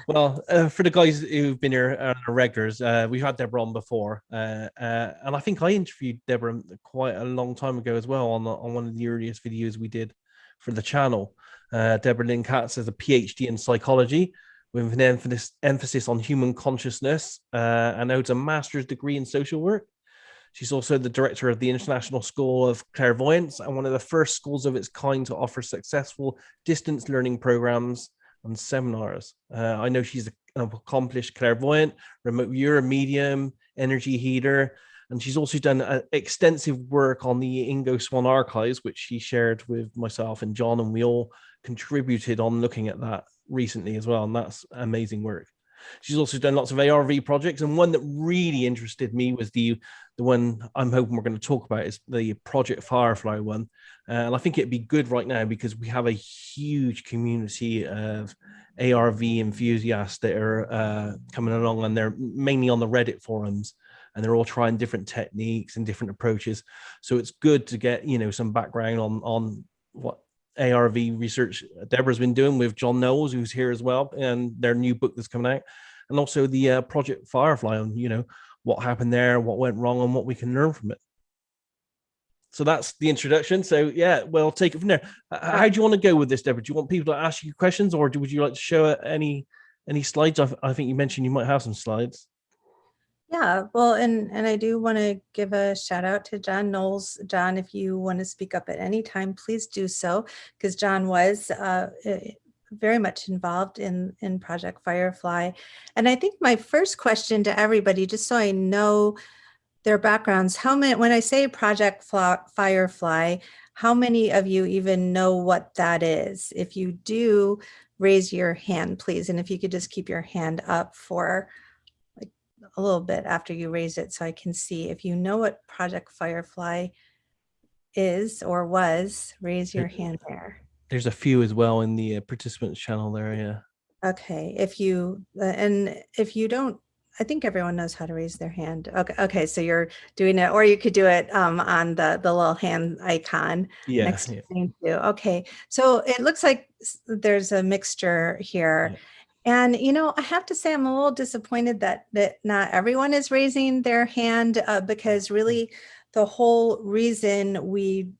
Well, for the guys who've been here regulars, we've had Deborah on before, and I think I interviewed Deborah quite a long time ago as well on one of the earliest videos we did for the channel. Debra Lynne Katz has a PhD in psychology with an emphasis on human consciousness, and holds a master's degree in social work. She's also the director of the International School of Clairvoyance and one of the first schools of its kind to offer successful distance learning programs and seminars. I know she's an accomplished clairvoyant, remote viewer, medium, energy healer, and she's also done extensive work on the Ingo Swann archives, which she shared with myself and John, and we all contributed on looking at that recently as well, and that's amazing work. She's also done lots of ARV projects, and one that really interested me was the one I'm hoping we're going to talk about is the Project Firefly one. And I think it'd be good right now because we have a huge community of ARV enthusiasts that are coming along, and they're mainly on the Reddit forums, and they're all trying different techniques and different approaches. So it's good to get, some background on what ARV research Deborah's been doing with John Knowles, who's here as well, and their new book that's coming out, and also the Project Firefly on, what happened there, what went wrong, and what we can learn from it. So that's the introduction. So yeah, we'll take it from there. How do you want to go with this, Deborah? Do you want people to ask you questions, or would you like to show any slides? I think you mentioned you might have some slides. Yeah, well, and I do want to give a shout out to John Knowles. John, if you want to speak up at any time, please do so, because John was very much involved in Project Firefly. And I think my first question to everybody, just so I know their backgrounds, when I say Project Firefly, how many of you even know what that is? If you do, raise your hand, please. And if you could just keep your hand up for a little bit after you raise it so I can see. If you know what Project Firefly is or was, raise your hand there. There's a few as well in the participants channel there, yeah. Okay, if you don't, I think everyone knows how to raise their hand. Okay, so you're doing it, or you could do it on the little hand icon next to you. Okay, so it looks like there's a mixture here. Yeah. And, I have to say, I'm a little disappointed that not everyone is raising their hand, because really the whole reason we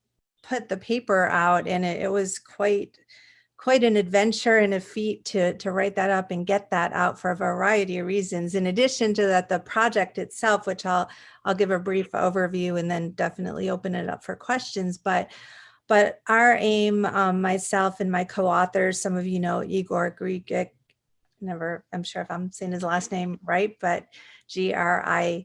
put the paper out, and it was quite an adventure and a feat to write that up and get that out for a variety of reasons. In addition to that, the project itself, which I'll give a brief overview and then definitely open it up for questions. But our aim, myself and my co-authors, some of you know Igor Grigic, I'm sure if I'm saying his last name right, but Grigc, I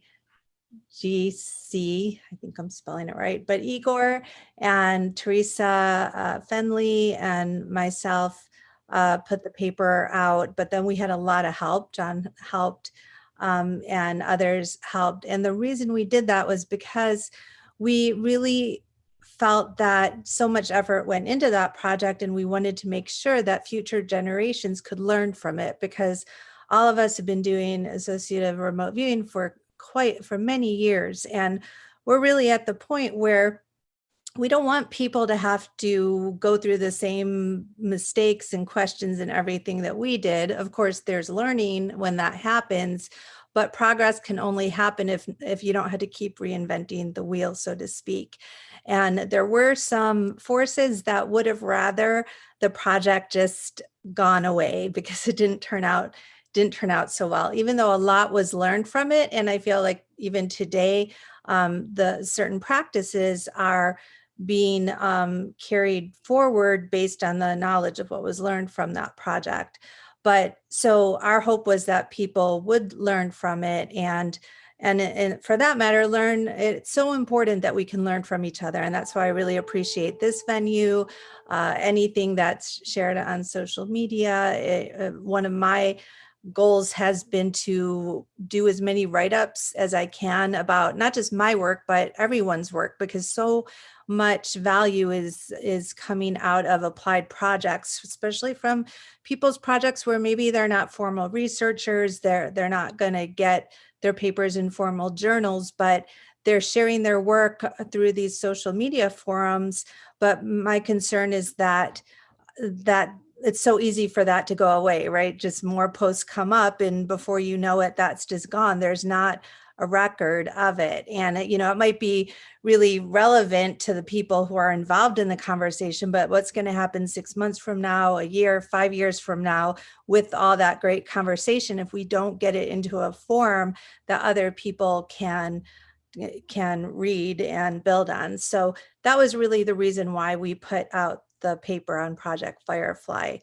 think I'm spelling it right, but Igor and Teresa Fenley and myself put the paper out, but then we had a lot of help. John helped, and others helped. And the reason we did that was because we really felt that so much effort went into that project, and we wanted to make sure that future generations could learn from it, because all of us have been doing associative remote viewing for many years, and we're really at the point where we don't want people to have to go through the same mistakes and questions and everything that we did. Of course, there's learning when that happens, but progress can only happen if you don't have to keep reinventing the wheel, so to speak. And there were some forces that would have rather the project just gone away because it didn't turn out so well, even though a lot was learned from it. And I feel like even today, the certain practices are being carried forward based on the knowledge of what was learned from that project. But so our hope was that people would learn from it, and for that matter, it's so important that we can learn from each other. And that's why I really appreciate this venue, anything that's shared on social media. One of my goals has been to do as many write-ups as I can about not just my work, but everyone's work, because so much value is coming out of applied projects, especially from people's projects where maybe they're not formal researchers, they're not going to get their papers in formal journals, but they're sharing their work through these social media forums. But my concern is that it's so easy for that to go away, right? Just more posts come up, and before you know it, that's just gone. There's not a record of it. And it, it might be really relevant to the people who are involved in the conversation, but what's going to happen 6 months from now, a year, 5 years from now, with all that great conversation, if we don't get it into a form that other people can read and build on. So that was really the reason why we put out the paper on Project Firefly.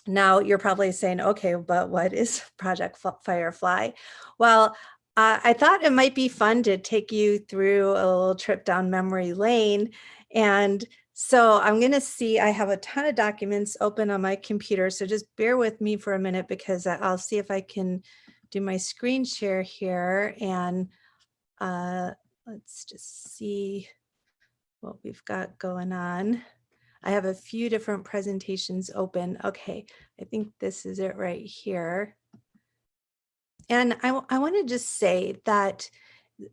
Now you're probably saying, okay, but what is Project Firefly? Well, I thought it might be fun to take you through a little trip down memory lane. And so I'm going to see, I have a ton of documents open on my computer. So just bear with me for a minute, because I'll see if I can do my screen share here. And let's just see what we've got going on. I have a few different presentations open. Okay, I think this is it right here. And I want to just say that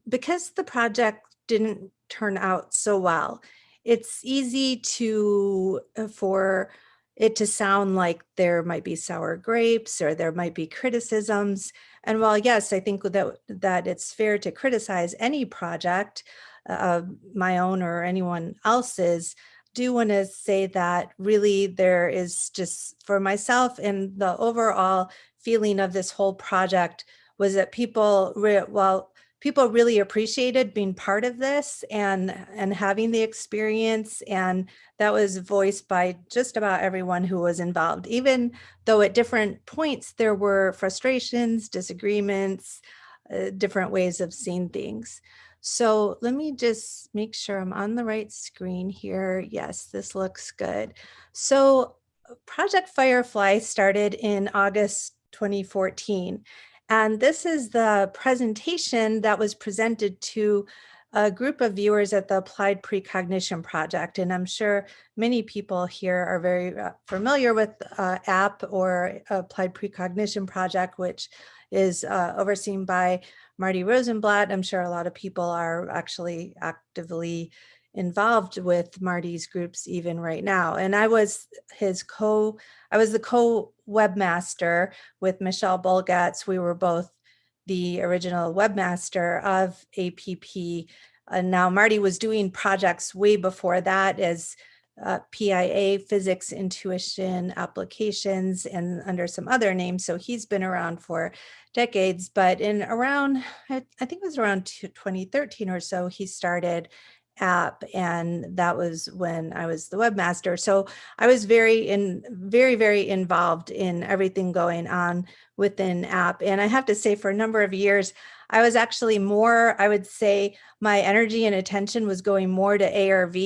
because the project didn't turn out so well, it's easy for it to sound like there might be sour grapes or there might be criticisms. And while yes, I think that it's fair to criticize any project, my own or anyone else's, do want to say that really there is, just for myself, and the overall feeling of this whole project was that people really appreciated being part of this and having the experience. And that was voiced by just about everyone who was involved, even though at different points there were frustrations, disagreements, different ways of seeing things. So let me just make sure I'm on the right screen here. Yes, this looks good. So Project Firefly started in August 2014. And this is the presentation that was presented to a group of viewers at the Applied Precognition Project. And I'm sure many people here are very familiar with app or Applied Precognition Project, which is overseen by Marty Rosenblatt. I'm sure a lot of people are actually actively involved with Marty's groups even right now. And I was the co-webmaster with Michelle Bolgatz. We were both the original webmaster of APP. And now Marty was doing projects way before that as PIA, Physics, Intuition, Applications, and under some other names. So he's been around for decades, but in around, I think it was around 2013 or so, he started app, and that was when I was the webmaster. So I was very involved in everything going on within app. And I have to say, for a number of years, I was actually more, I would say my energy and attention was going more to ARV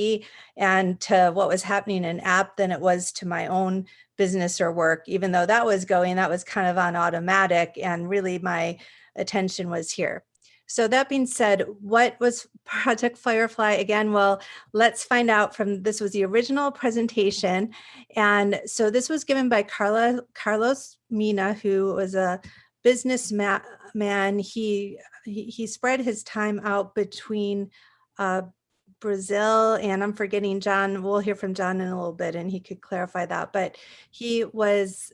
and to what was happening in app than it was to my own business or work, even though that was kind of on automatic, and really my attention was here. So that being said, what was Project Firefly again? Well, let's find out this was the original presentation. And so this was given by Carlos Mina, who was a businessman. He spread his time out between Brazil, and I'm forgetting John. We'll hear from John in a little bit, and he could clarify that. But he was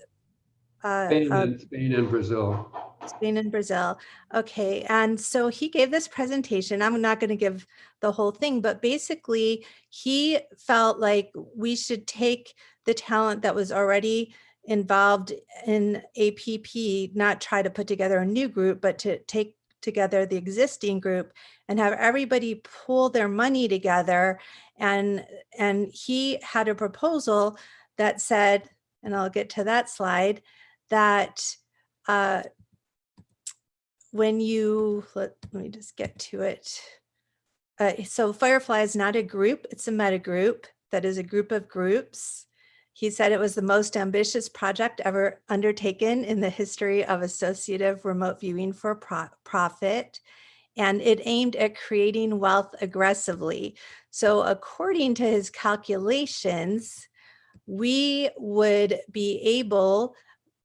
Spain and Brazil. Spain and Brazil. Okay. And so he gave this presentation. I'm not going to give the whole thing, but basically he felt like we should take the talent that was already involved in APP, not try to put together a new group, but to take together the existing group and have everybody pool their money together. And he had a proposal that said, and I'll get to that slide, that when you, let me just get to it. So Firefly is not a group, it's a meta group that is a group of groups. He said it was the most ambitious project ever undertaken in the history of associative remote viewing for profit. And it aimed at creating wealth aggressively. So according to his calculations, we would be able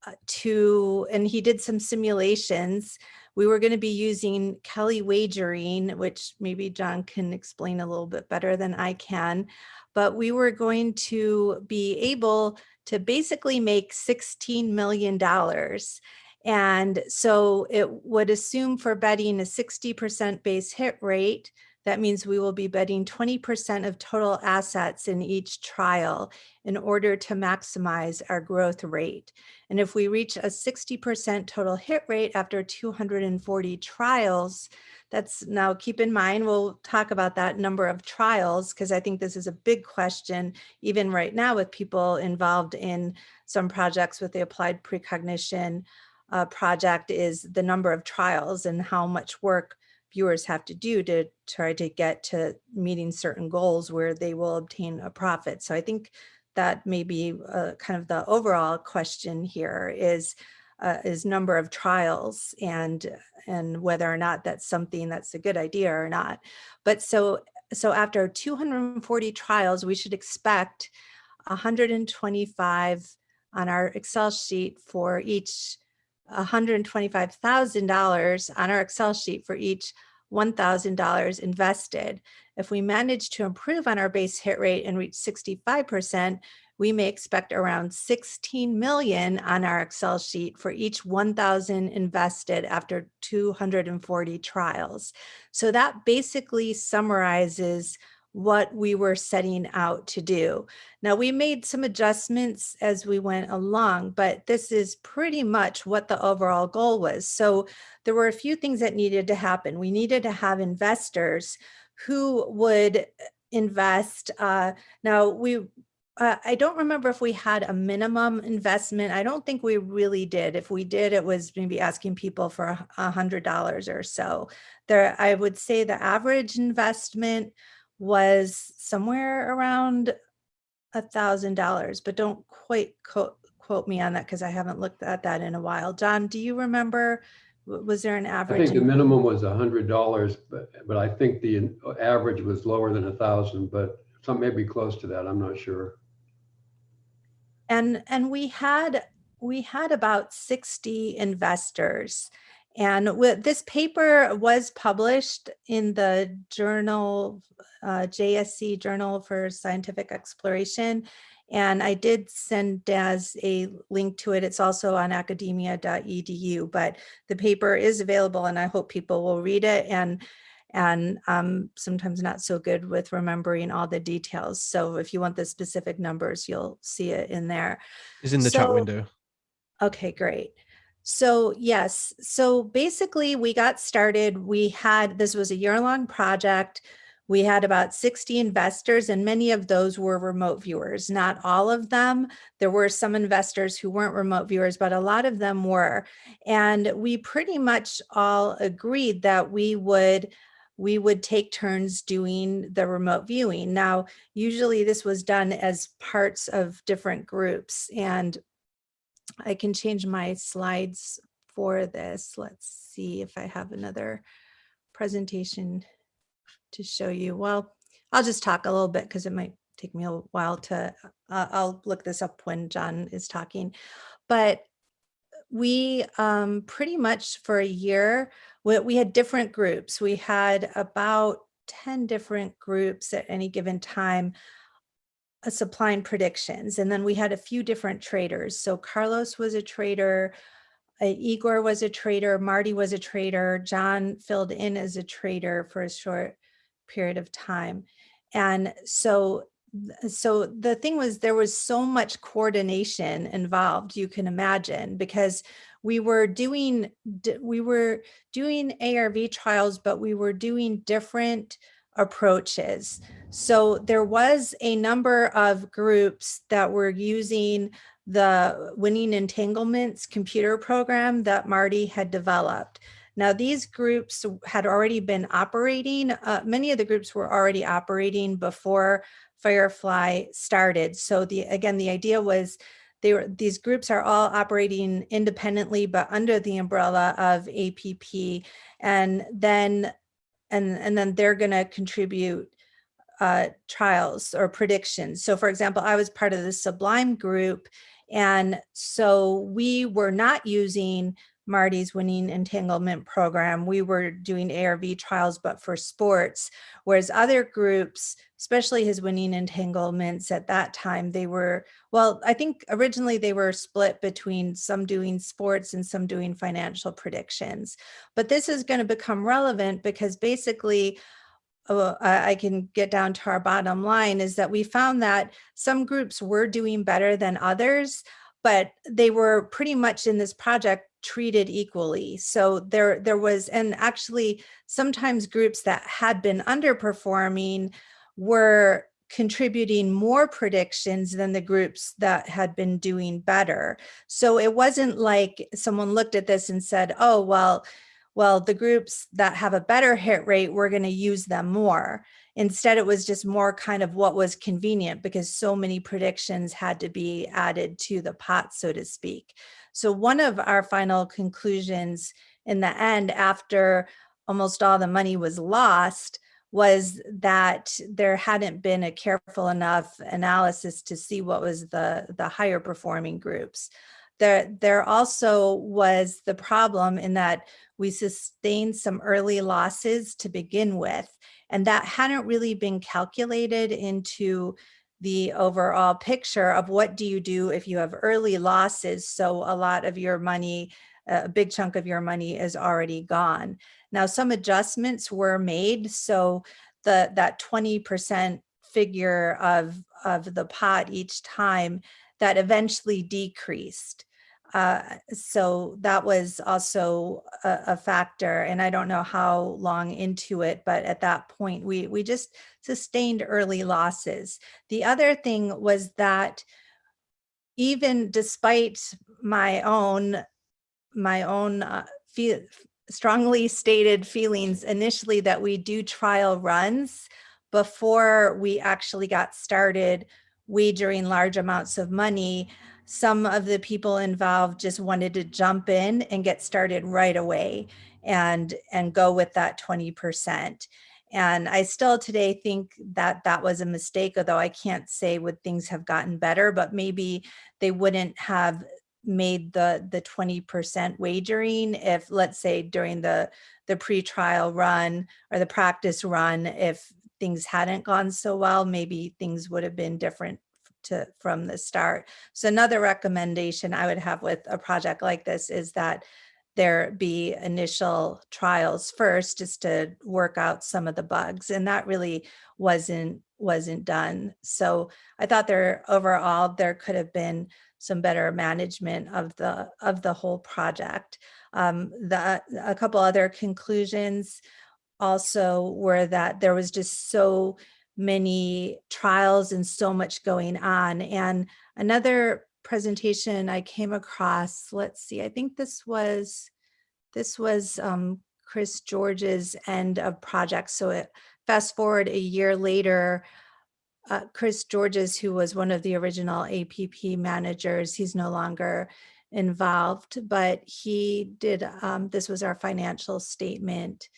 and he did some simulations. We were going to be using Kelly Wagering, which maybe John can explain a little bit better than I can, but we were going to be able to basically make $16 million. And so it would assume for betting a 60% base hit rate. That means we will be betting 20% of total assets in each trial in order to maximize our growth rate. And if we reach a 60% total hit rate after 240 trials, that's, now keep in mind, we'll talk about that number of trials, because I think this is a big question, even right now with people involved in some projects with the applied precognition project, is the number of trials and how much work viewers have to do to try to get to meeting certain goals where they will obtain a profit. So I think that may be kind of the overall question here is number of trials and whether or not that's something that's a good idea or not. But so after 240 trials, we should expect 125 on our Excel sheet for each $125,000 on our Excel sheet for each $1,000 invested. If we manage to improve on our base hit rate and reach 65%, we may expect around 16 million on our Excel sheet for each 1,000 invested after 240 trials. So that basically summarizes what we were setting out to do. Now, we made some adjustments as we went along, but this is pretty much what the overall goal was. So there were a few things that needed to happen. We needed to have investors who would invest. Now, I don't remember if we had a minimum investment. I don't think we really did. If we did, it was maybe asking people for $100 or so. I would say the average investment was somewhere around $1,000, but don't quite quote me on that because I haven't looked at that in a while. John, do you remember? Was there an average? I think the minimum was $100, but I think the average was lower than 1,000, but some may be close to that. I'm not sure. And we had about 60 investors. And this paper was published in the journal, JSC, Journal for Scientific Exploration. And I did send Daz a link to it. It's also on academia.edu, but the paper is available and I hope people will read it. And sometimes not so good with remembering all the details. So if you want the specific numbers, you'll see it in there. It's in the chat window. Okay, great. So yes, so basically we got started. This was a year-long project. We had about 60 investors and many of those were remote viewers, not all of them. There were some investors who weren't remote viewers, but a lot of them were. And we pretty much all agreed that we would take turns doing the remote viewing. Now, usually this was done as parts of different groups, and I can change my slides for this. Let's see if I have another presentation to show you. Well, I'll just talk a little bit because it might take me a while to, I'll look this up when John is talking. But we pretty much for a year, we had different groups. We had about 10 different groups at any given time supplying predictions. And then we had a few different traders. So Carlos was a trader, Igor was a trader, Marty was a trader, John filled in as a trader for a short period of time. And so the thing was, there was so much coordination involved, you can imagine, because we were doing ARV trials, but we were doing different approaches. So there was a number of groups that were using the Winning Entanglements computer program that Marty had developed. Now, these groups had already been operating. Many of the groups were already operating before Firefly started. So again, the idea was these groups are all operating independently, but under the umbrella of APP, and then they're going to contribute trials or predictions. So for example, I was part of the Sublime group, And so we were not using Marty's winning entanglement program. We were doing ARV trials, but for sports, whereas other groups, especially his winning entanglements at that time, they were, well, I think originally they were split between some doing sports and some doing financial predictions. But this is going to become relevant because basically, I can get down to our bottom line, is that we found that some groups were doing better than others, but they were pretty much in this project treated equally. So there was, and actually sometimes groups that had been underperforming were contributing more predictions than the groups that had been doing better. So it wasn't like someone looked at this and said, oh, well, the groups that have a better hit rate, we're going to use them more. Instead, it was just more kind of what was convenient because so many predictions had to be added to the pot, so to speak. So one of our final conclusions in the end, after almost all the money was lost, was that there hadn't been a careful enough analysis to see what was the higher performing groups. There also was the problem in that we sustained some early losses to begin with, and that hadn't really been calculated into the overall picture of what do you do if you have early losses. So a lot of your money, a big chunk of your money is already gone. Now, some adjustments were made. So that 20% figure of the pot each time, that eventually decreased. So that was also a factor, and I don't know how long into it, but at that point we just sustained early losses. The other thing was that even despite my own strongly stated feelings initially that we do trial runs before we actually got started wagering large amounts of money, some of the people involved just wanted to jump in and get started right away and go with that 20%. And I still today think that that was a mistake, although I can't say would things have gotten better, but maybe they wouldn't have made the 20% wagering if, let's say, during the pre-trial run or the practice run, if things hadn't gone so well, maybe things would have been different from the start. So another recommendation I would have with a project like this is that there be initial trials first, just to work out some of the bugs, and that really wasn't done. So I thought overall there could have been some better management of the whole project. A couple other conclusions also were that there was just so many trials and so much going on. And another presentation I came across, let's see, I think this was Chris George's end of project. So fast forward a year later, Chris George's, who was one of the original APP managers, he's no longer involved, but he did, this was our financial statement.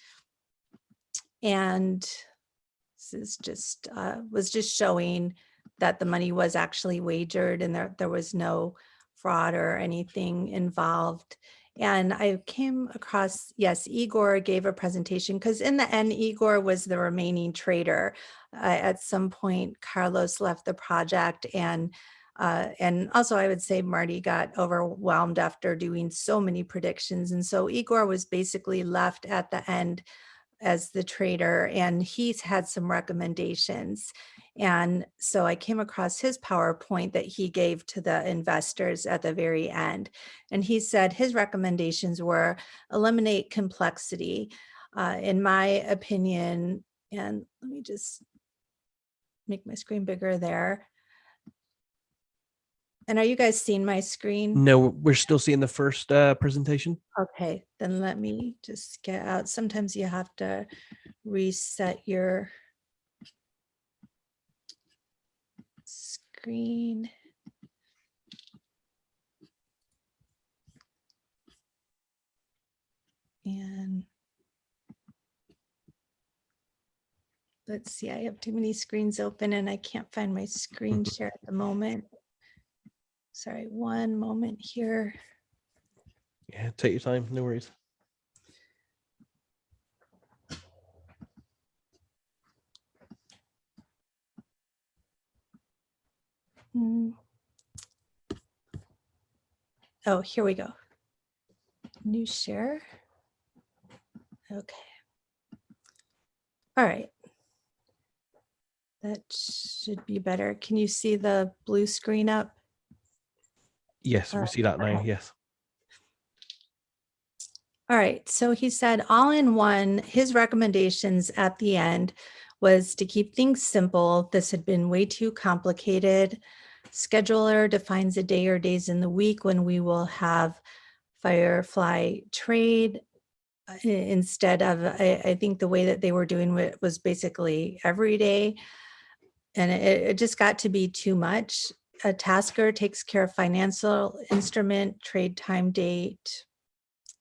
And this is just, was just showing that the money was actually wagered and there was no fraud or anything involved. And I came across, yes, Igor gave a presentation, because in the end, Igor was the remaining trader. At some point, Carlos left the project, and also I would say Marty got overwhelmed after doing so many predictions. And so Igor was basically left at the end as the trader, and he's had some recommendations. And so I came across his PowerPoint that he gave to the investors at the very end. And he said his recommendations were eliminate complexity. In my opinion, and let me just make my screen bigger there. And are you guys seeing my screen? No, we're still seeing the first presentation. Okay, then let me just get out. Sometimes you have to reset your screen. And let's see, I have too many screens open and I can't find my screen share at the moment. Sorry, one moment here. Yeah, take your time, no worries. Oh, here we go. New share. Okay. All right. That should be better. Can you see the blue screen up? Yes, we see that now. Okay. Yes. All right. So he said all in one, his recommendations at the end was to keep things simple. This had been way too complicated. Scheduler defines a day or days in the week when we will have Firefly trade instead of, I think the way that they were doing it was basically every day. And it just got to be too much. A tasker takes care of financial instrument, trade time date.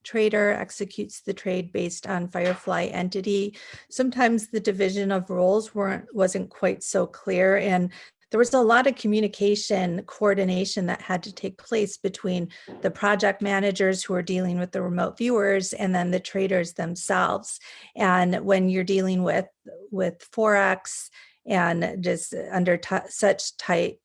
Trader executes the trade based on Firefly entity. Sometimes the division of roles wasn't quite so clear, and there was a lot of communication coordination that had to take place between the project managers who are dealing with the remote viewers and then the traders themselves. And when you're dealing with Forex and just under such tight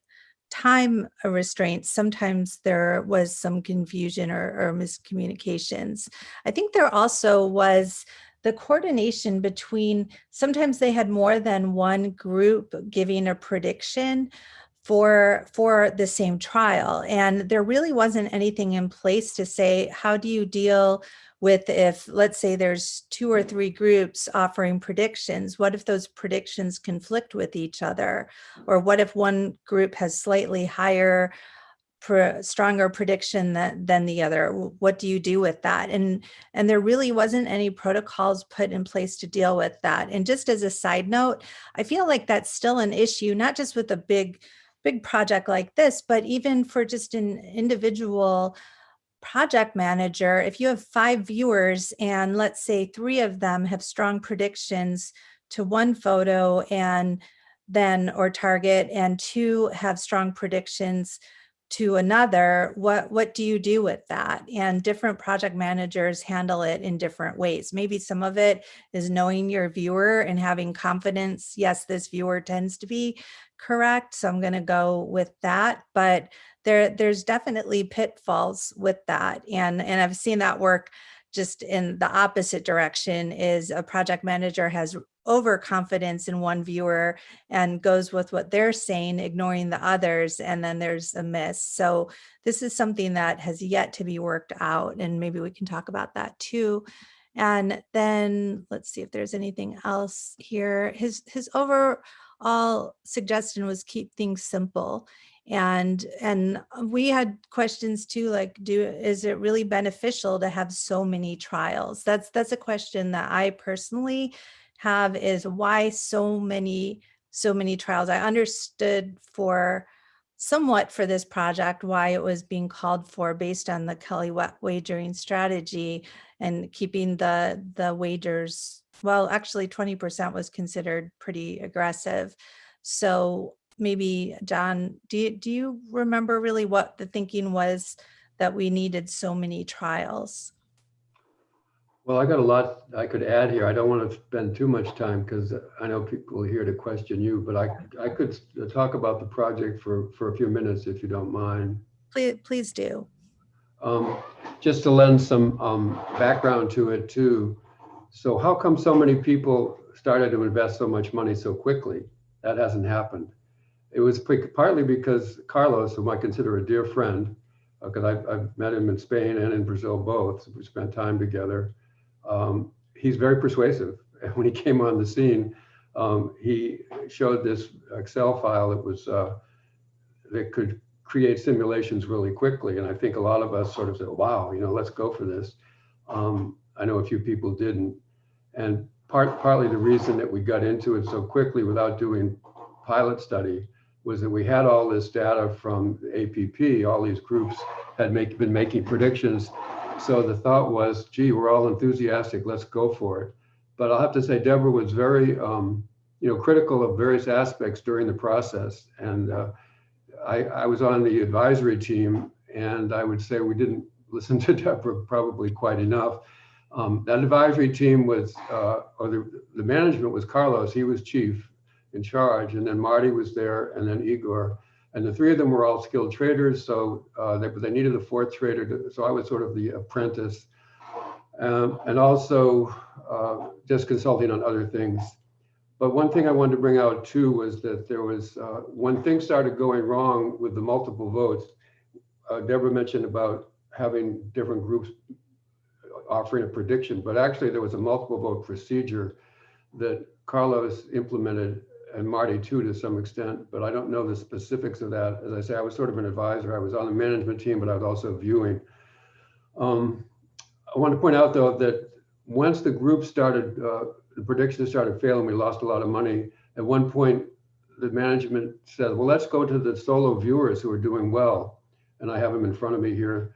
time restraints, sometimes there was some confusion or miscommunications. I think there also was the coordination between, sometimes they had more than one group giving a prediction for the same trial. And there really wasn't anything in place to say, how do you deal with if, let's say there's 2 or 3 groups offering predictions, what if those predictions conflict with each other? Or what if one group has slightly higher, stronger prediction than the other? What do you do with that? And there really wasn't any protocols put in place to deal with that. And just as a side note, I feel like that's still an issue, not just with a big project like this, but even for just an individual project manager. If you have 5 viewers and let's say 3 of them have strong predictions to one photo and then or target, and 2 have strong predictions to another, what do you do with that? And different project managers handle it in different ways. Maybe some of it is knowing your viewer and having confidence. Yes, this viewer tends to be correct, so I'm going to go with that. But there's definitely pitfalls with that. And I've seen that work just in the opposite direction, is a project manager has overconfidence in one viewer and goes with what they're saying, ignoring the others, and then there's a miss. So this is something that has yet to be worked out, and maybe we can talk about that too. And then let's see if there's anything else here. His overall suggestion was keep things simple. And we had questions too, like, is it really beneficial to have so many trials? That's a question that I personally have, is why so many trials? I understood somewhat for this project why it was being called for based on the Kelly wagering strategy and keeping the wagers, well, actually 20% was considered pretty aggressive. So maybe John, do you remember really what the thinking was that we needed so many trials? Well, I got a lot I could add here. I don't want to spend too much time because I know people are here to question you, but I could talk about the project for a few minutes if you don't mind. Please do. Just to lend some background to it too. So how come so many people started to invest so much money so quickly? That hasn't happened. It was partly because Carlos, whom I consider a dear friend, because I've met him in Spain and in Brazil both, so we spent time together. He's very persuasive. And when he came on the scene, he showed this Excel file that was that could create simulations really quickly. And I think a lot of us sort of said, wow, let's go for this. I know a few people didn't. And partly the reason that we got into it so quickly without doing pilot study was that we had all this data from APP. All these groups had been making predictions. So the thought was, gee, we're all enthusiastic, let's go for it. But I'll have to say, Debra was very critical of various aspects during the process. And I was on the advisory team, and I would say we didn't listen to Debra probably quite enough. That advisory team was, or the management was Carlos. He was chief in charge, and then Marty was there, and then Igor. And the three of them were all skilled traders, so they needed a fourth trader. So I was sort of the apprentice, and also just consulting on other things. But one thing I wanted to bring out too was that there was, when things started going wrong with the multiple votes, Debra mentioned about having different groups offering a prediction, but actually there was a multiple vote procedure that Carlos implemented, and Marty too to some extent, but I don't know the specifics of that. As I say, I was sort of an advisor. I was on the management team, but I was also viewing. I want to point out though that once the group started, the predictions started failing, we lost a lot of money. At one point, the management said, well, let's go to the solo viewers who are doing well. And I have them in front of me here.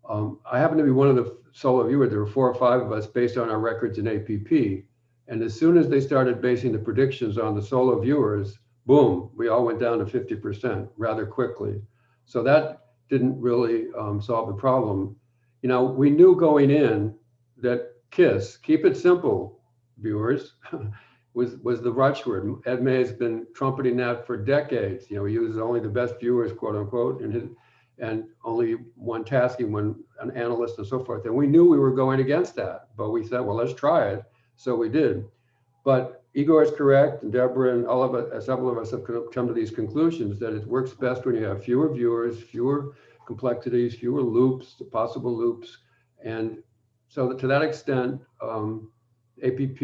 I happen to be one of the solo viewers. There were 4 or 5 of us based on our records in APP. And as soon as they started basing the predictions on the solo viewers, boom, we all went down to 50% rather quickly. So that didn't really solve the problem. You know, we knew going in that KISS, keep it simple, viewers, was the watchword. Ed May has been trumpeting that for decades. You know, he uses only the best viewers, quote unquote, and only one tasking, one an analyst and so forth. And we knew we were going against that, but we said, well, let's try it. So we did. But Igor is correct, and Debra and all of us, several of us have come to these conclusions that it works best when you have fewer viewers, fewer complexities, fewer loops, possible loops. And so to that extent, APP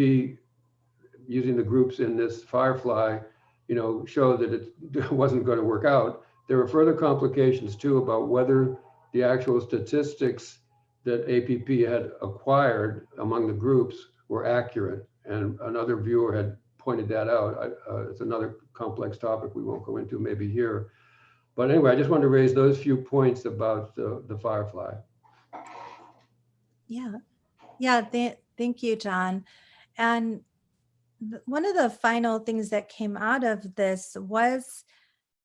using the groups in this Firefly, you know, showed that it wasn't going to work out. There were further complications too about whether the actual statistics that APP had acquired among the groups were accurate. And another viewer had pointed that out. It's another complex topic we won't go into maybe here. But anyway, I just wanted to raise those few points about the Firefly. Yeah, thank you, John. And one of the final things that came out of this was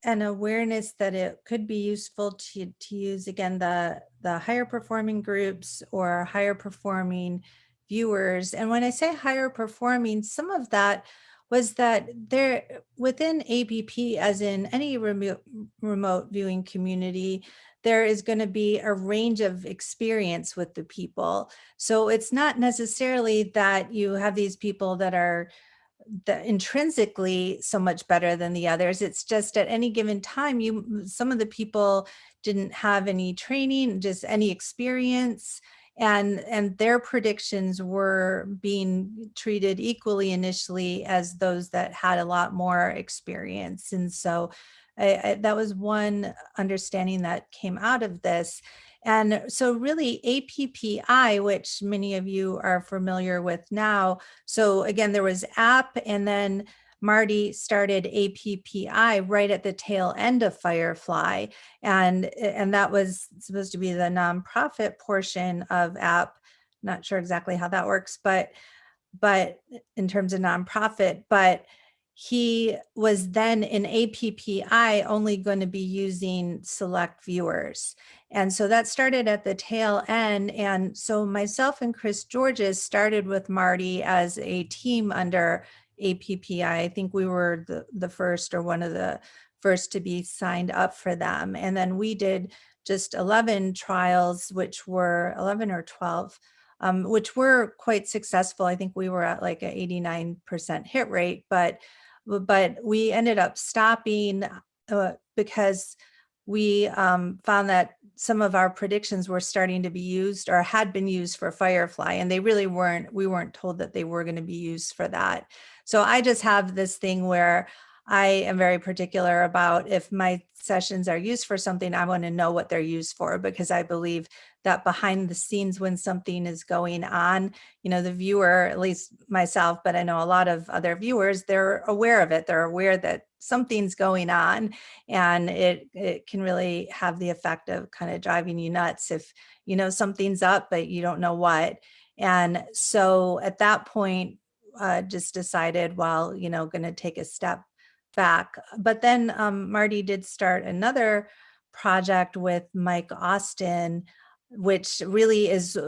an awareness that it could be useful to use, again, the higher performing groups or higher performing viewers. And when I say higher performing, some of that was that there within APP, as in any remote viewing community, there is going to be a range of experience with the people. So it's not necessarily that you have these people that are intrinsically so much better than the others. It's just at any given time, some of the people didn't have any training, just any experience, and their predictions were being treated equally initially as those that had a lot more experience. And so that was one understanding that came out of this. And so really APPI, which many of you are familiar with now. So again, there was app, and then Marty started APPI right at the tail end of Firefly. And that was supposed to be the nonprofit portion of app. Not sure exactly how that works, but in terms of nonprofit, but he was then in APPI only going to be using select viewers. And so that started at the tail end. And so myself and Chris Georges started with Marty as a team under APPI. I think we were the first or one of the first to be signed up for them. And then we did just 11 trials, which were 11 or 12, which were quite successful. I think we were at like an 89% hit rate, but we ended up stopping because we found that some of our predictions were starting to be used or had been used for Firefly, and they really weren't. We weren't told that they were going to be used for that. So I just have this thing where I am very particular about if my sessions are used for something, I want to know what they're used for, because I believe that behind the scenes when something is going on, you know, the viewer, at least myself, but I know a lot of other viewers, they're aware of it. They're aware that something's going on, and it can really have the effect of kind of driving you nuts if you know something's up, but you don't know what. And so at that point, just decided, well, you know, going to take a step back. But then Marty did start another project with Mike Austin, which really is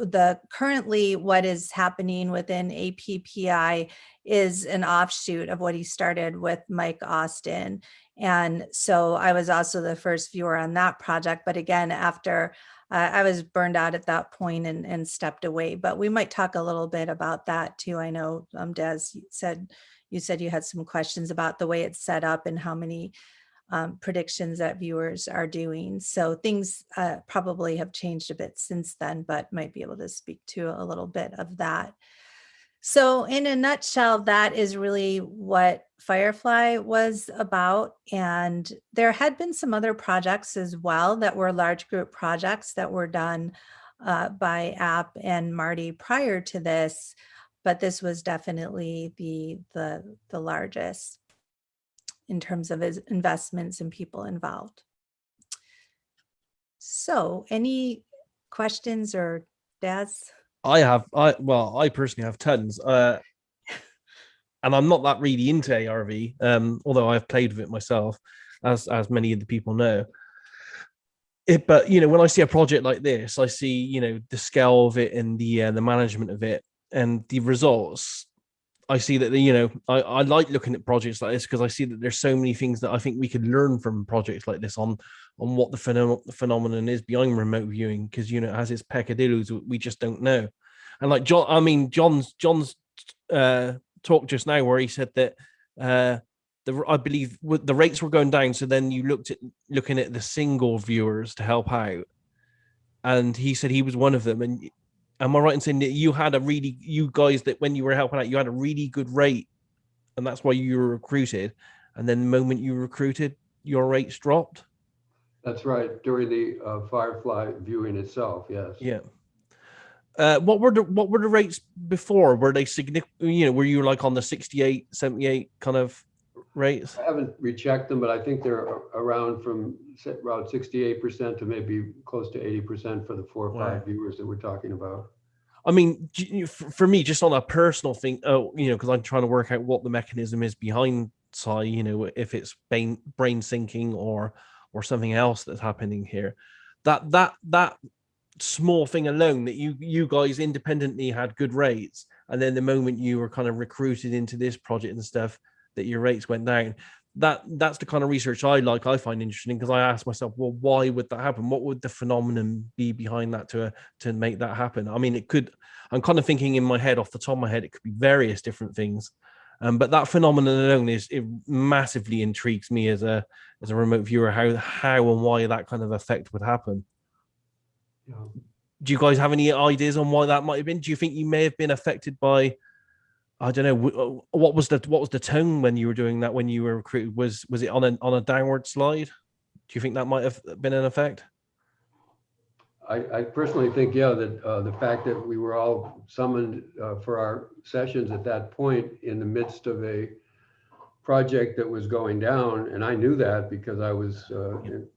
currently what is happening within APPI is an offshoot of what he started with Mike Austin. And so I was also the first viewer on that project. But again, after I was burned out at that point and stepped away. But we might talk a little bit about that too. I know Des said you had some questions about the way it's set up and how many predictions that viewers are doing. So things probably have changed a bit since then, but might be able to speak to a little bit of that. So in a nutshell, that is really what Firefly was about. And there had been some other projects as well that were large group projects that were done by App and Marty prior to this, but this was definitely the largest in terms of his investments and people involved. So any questions or Daz? I personally have tons. And I'm not that really into ARV, although I've played with it myself, as many of the people know. But when I see a project like this, I see the scale of it and the management of it and the results. I see that I like looking at projects like this because I see that there's so many things that I think we could learn from projects like this on what the phenomenon is behind remote viewing, because it has its peccadillos we just don't know. And like John's talk just now, where he said that I believe the rates were going down, so then you looking at the single viewers to help out, and he said he was one of them. And am I right in saying that you guys that when you were helping out, you had a really good rate, and that's why you were recruited, and then the moment you were recruited, your rates dropped? That's right, during the Firefly viewing itself, yes. Yeah. What were the rates before? Were they significant? Were you like on the 68, 78 kind of rates? I haven't rechecked them, but I think they're around 68% to maybe close to 80% for the 4 or 5 viewers that we're talking about. I mean, for me, just on a personal thing, because I'm trying to work out what the mechanism is behind Psi, if it's brain syncing or something else that's happening here. That small thing alone, that you guys independently had good rates, and then the moment you were kind of recruited into this project and stuff, that your rates went down. That's the kind of research I find interesting, because I ask myself, well, why would that happen? What would the phenomenon be behind that to make that happen? I mean, I'm kind of thinking in my head, off the top of my head, it could be various different things. But that phenomenon alone it massively intrigues me as a remote viewer, how and why that kind of effect would happen. Yeah. Do you guys have any ideas on why that might have been? Do you think you may have been affected by, I don't know, what was the tone when you were doing that, when you were recruited? Was it on a downward slide? Do you think that might have been an effect? I personally think, yeah, that the fact that we were all summoned for our sessions at that point in the midst of a project that was going down, and I knew that because I was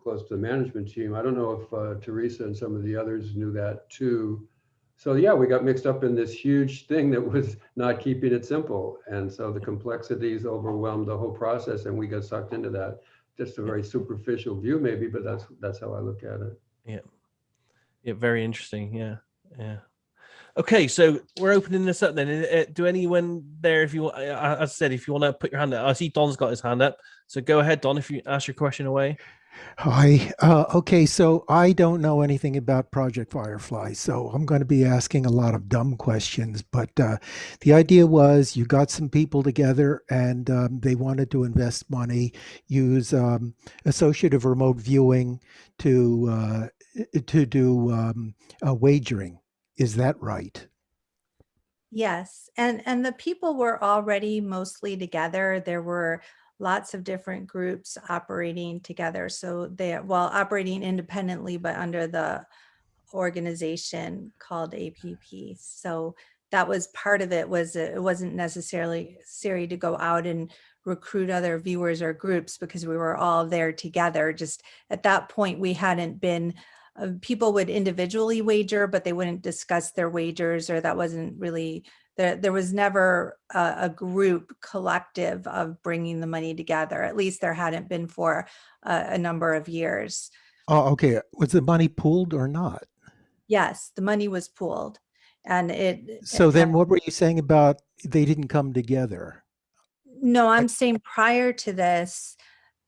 close to the management team. I don't know if Teresa and some of the others knew that too. So yeah, we got mixed up in this huge thing that was not keeping it simple. And so the complexities overwhelmed the whole process, and we got sucked into that. Just a very superficial view maybe, but that's how I look at it. Yeah. Yeah, very interesting. Yeah. Yeah. Okay, so we're opening this up then. Do anyone there, if you, as I said, if you want to put your hand up, I see Don's got his hand up. So go ahead, Don, if you ask your question away. Hi. Okay, so I don't know anything about Project Firefly, so I'm going to be asking a lot of dumb questions. But the idea was you got some people together and they wanted to invest money, use associative remote viewing to do wagering. Is that right? Yes, and the people were already mostly together. There were lots of different groups operating together. So operating independently, but under the organization called APP. So that was part of it. It wasn't necessarily necessary to go out and recruit other viewers or groups, because we were all there together. Just at that point, we hadn't been. People would individually wager, but they wouldn't discuss their wagers, or that wasn't really There was never a group collective of bringing the money together. At least there hadn't been for a number of years. Oh, okay. Was the money pooled or not? Yes, the money was pooled, and So then what were you saying about they didn't come together? no, I'm saying prior to this,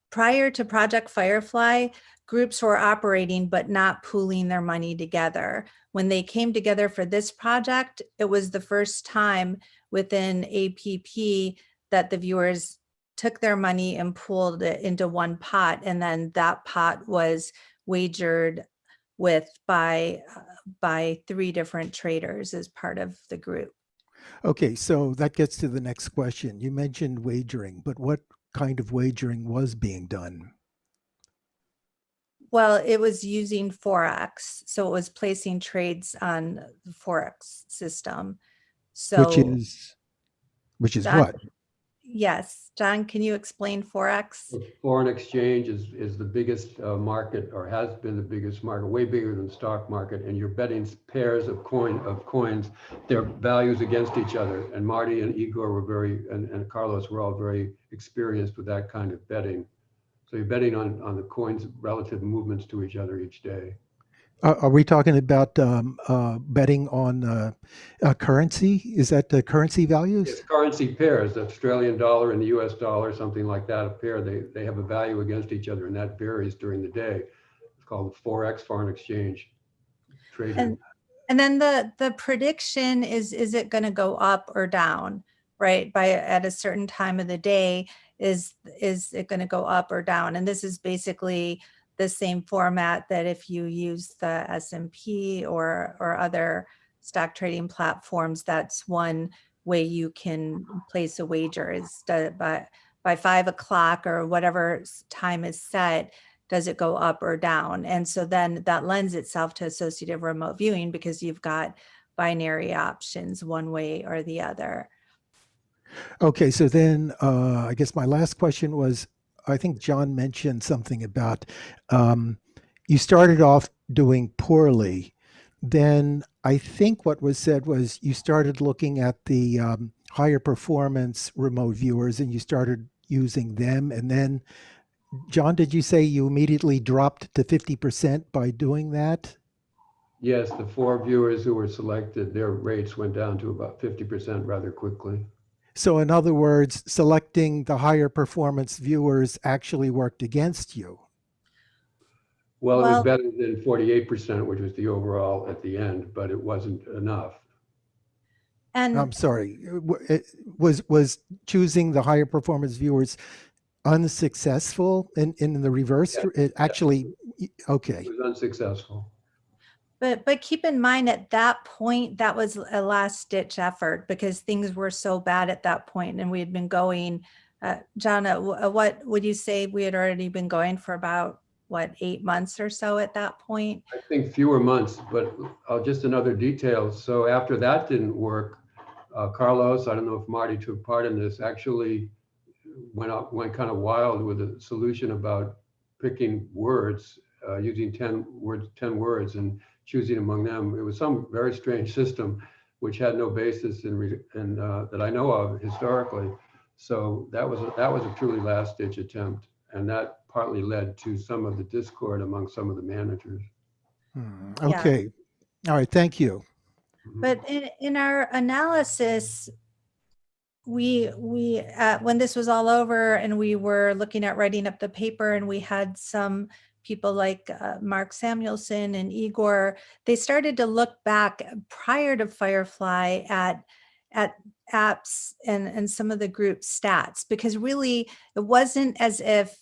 prior to Project Firefly, groups were operating but not pooling their money together. When they came together for this project, it was the first time within APP that the viewers took their money and pooled it into one pot, and then that pot was wagered with by 3 different traders as part of the group. Okay, so that gets to the next question. You mentioned wagering, but what kind of wagering was being done? Well, it was using Forex, so it was placing trades on the Forex system. Which So, is John, what? yes, John, can you explain Forex? Foreign exchange is the biggest market, or has been the biggest market, way bigger than the stock market. And you're betting pairs of coins, their values against each other. And Marty and Igor were and Carlos were all very experienced with that kind of betting. So you're betting on the coins' relative movements to each other each day. Are we talking about betting on currency? Is that the currency values? It's currency pairs, the Australian dollar and the US dollar, something like that, a pair, they have a value against each other, and that varies during the day. It's called Forex, foreign exchange trading. And then the prediction is it going to go up or down, right? At a certain time of the day, is it going to go up or down? And this is basically the same format that if you use the S&P or other stock trading platforms, that's one way you can place a wager is by 5 o'clock or whatever time is set, does it go up or down? And so then that lends itself to associative remote viewing because you've got binary options one way or the other. Okay, so then I guess my last question was, I think John mentioned something about you started off doing poorly. Then I think what was said was you started looking at the higher performance remote viewers and you started using them. And then, John, did you say you immediately dropped to 50% by doing that? Yes, the 4 viewers who were selected, their rates went down to about 50% rather quickly. So in other words, selecting the higher performance viewers actually worked against you. Well, it was better than 48%, which was the overall at the end, but it wasn't enough. And I'm sorry, was choosing the higher performance viewers unsuccessful in the reverse? Yeah, it actually, okay. It was unsuccessful. But keep in mind at that point, that was a last ditch effort because things were so bad at that point and we had been going, John, what would you say we had already been going for about, 8 months or so at that point? I think fewer months, but just another detail. So after that didn't work, Carlos, I don't know if Marty took part in this, actually went kind of wild with a solution about picking words, using 10 words and choosing among them. It was some very strange system which had no basis in that I know of historically. So that was a truly last ditch attempt, and that partly led to some of the discord among some of the managers. Okay. All right. Thank you. But in our analysis, we when this was all over and we were looking at writing up the paper and we had some people like Mark Samuelson and Igor, they started to look back prior to Firefly at apps and some of the group stats, because really it wasn't as if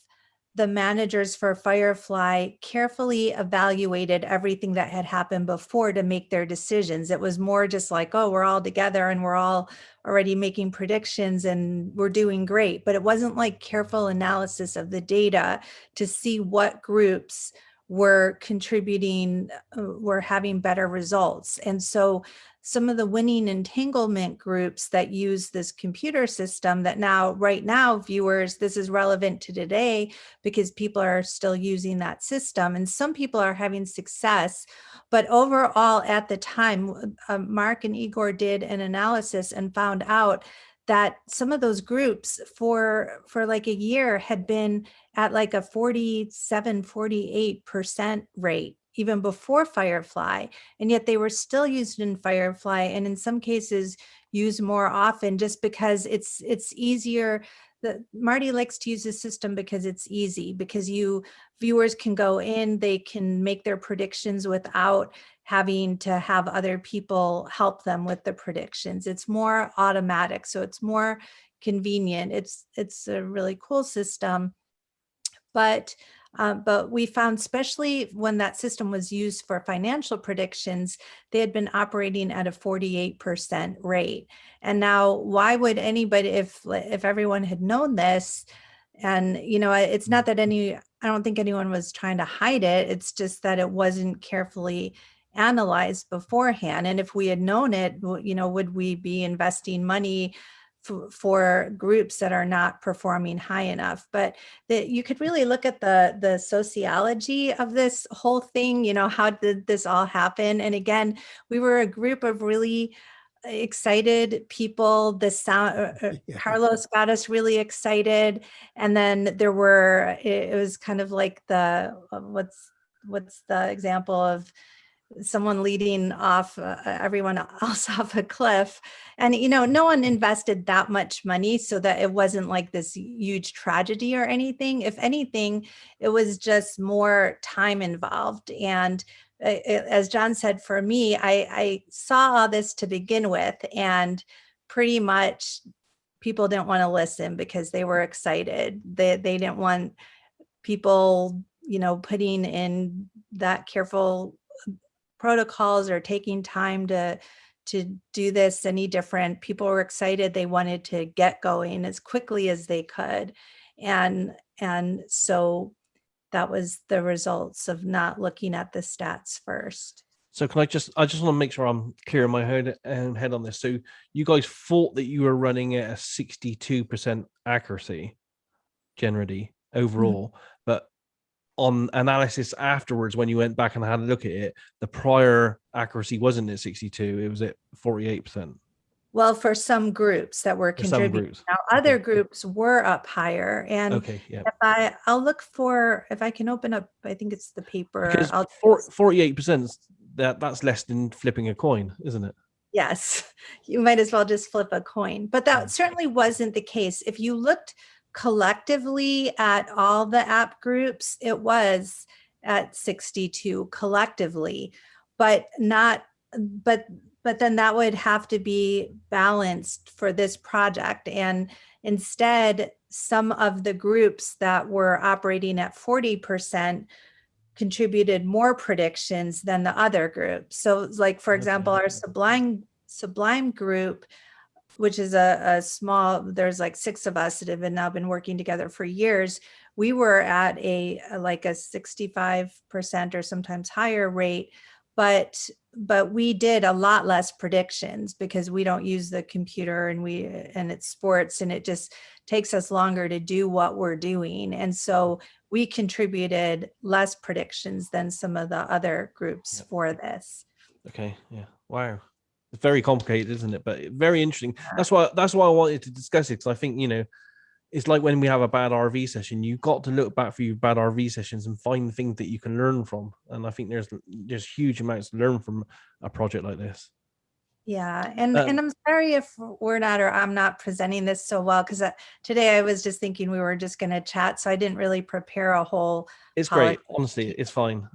the managers for Firefly carefully evaluated everything that had happened before to make their decisions. It was more just like, oh, we're all together and we're all already making predictions and we're doing great. But it wasn't like careful analysis of the data to see what groups were contributing, were having better results. And so some of the winning entanglement groups that use this computer system that right now, viewers, this is relevant to today because people are still using that system and some people are having success. But overall, at the time, Mark and Igor did an analysis and found out that some of those groups for like a year had been at like a 47-48% rate even before Firefly, and yet they were still used in Firefly, and in some cases used more often just because it's easier. Marty likes to use the system because it's easy, because viewers can go in, they can make their predictions without having to have other people help them with the predictions. It's more automatic, so it's more convenient. It's a really cool system. But we found, especially when that system was used for financial predictions, they had been operating at a 48% rate. And now, why would anybody, if everyone had known this, and it's not that I don't think anyone was trying to hide it. It's just that it wasn't carefully analyzed beforehand. And if we had known it, would we be investing money for groups that are not performing high enough? But you could really look at the sociology of this whole thing. How did this all happen? And again, we were a group of really excited people. The sound, Carlos got us really excited. And then it was kind of like what's the example of someone leading off everyone else off a cliff. And, no one invested that much money so that it wasn't like this huge tragedy or anything. If anything, it was just more time involved. And as John said, for me, I saw all this to begin with, and pretty much people didn't want to listen because they were excited. They didn't want people, putting in that careful protocols or taking time to do this any different. People were excited. They wanted to get going as quickly as they could. And so that was the results of not looking at the stats first. So I just want to make sure I'm clear in my head on this. So you guys thought that you were running at a 62% accuracy generally overall, but on analysis afterwards, when you went back and had a look at it, the prior accuracy wasn't at 62, it was at 48%. Well, for some groups that were contributing. Now, other groups were up higher. And okay, yeah. I'll look for, if I can open up, I think it's the paper. Because 48%, that's less than flipping a coin, isn't it? Yes, you might as well just flip a coin. But that certainly wasn't the case. If you looked collectively at all the app groups, it was at 62 collectively, but then that would have to be balanced for this project. And instead, some of the groups that were operating at 40% contributed more predictions than the other groups. So like, for example, our Sublime group, which is a small, there's like 6 of us that have now been working together for years. We were at a 65% or sometimes higher rate, but we did a lot less predictions because we don't use the computer, and it's sports, and it just takes us longer to do what we're doing. And so we contributed less predictions than some of the other groups for this. Okay, yeah, wow. It's very complicated, isn't it? But very interesting. That's why I wanted to discuss it, because I think, it's like when we have a bad RV session, you've got to look back for your bad RV sessions and find things that you can learn from. And I think there's huge amounts to learn from a project like this. Yeah, and I'm sorry if I'm not presenting this so well, because today I was just thinking we were just going to chat, so I didn't really prepare a whole. It's great, honestly, it's fine.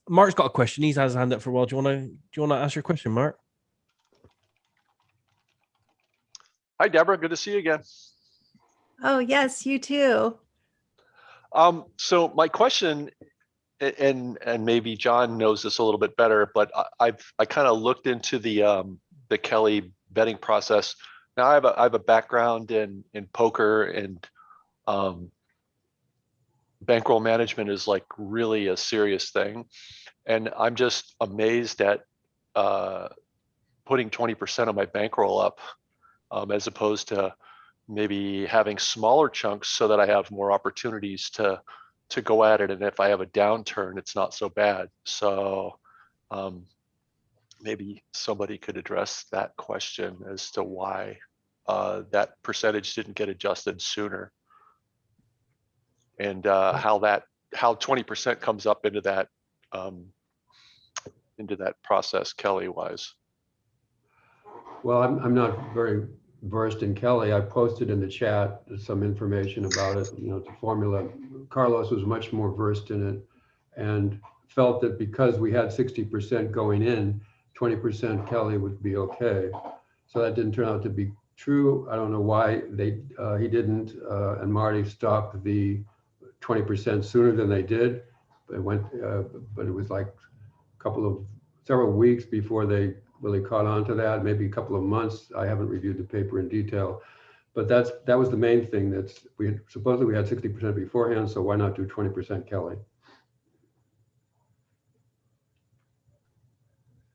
Mark's got a question. He's had his hand up for a while. Do you want to ask your question, Mark? Hi, Deborah. Good to see you again. Oh, yes, you too. So my question, and maybe John knows this a little bit better, but I kind of looked into the Kelly betting process. Now I have a background in poker, and bankroll management is like really a serious thing. And I'm just amazed at putting 20% of my bankroll up as opposed to maybe having smaller chunks so that I have more opportunities to go at it. And if I have a downturn, it's not so bad. So maybe somebody could address that question as to why that percentage didn't get adjusted sooner, and how 20% comes up into that process, Kelly wise. Well, I'm not very versed in Kelly. I posted in the chat some information about it, the formula. Carlos was much more versed in it and felt that because we had 60% going in, 20% Kelly would be okay. So that didn't turn out to be true. I don't know why he didn't, and Marty stopped the 20% sooner than they did. It went, but it was like several weeks before they really caught on to that, maybe a couple of months. I haven't reviewed the paper in detail, but that was the main thing. Supposedly we had 60% beforehand, so why not do 20% Kelly?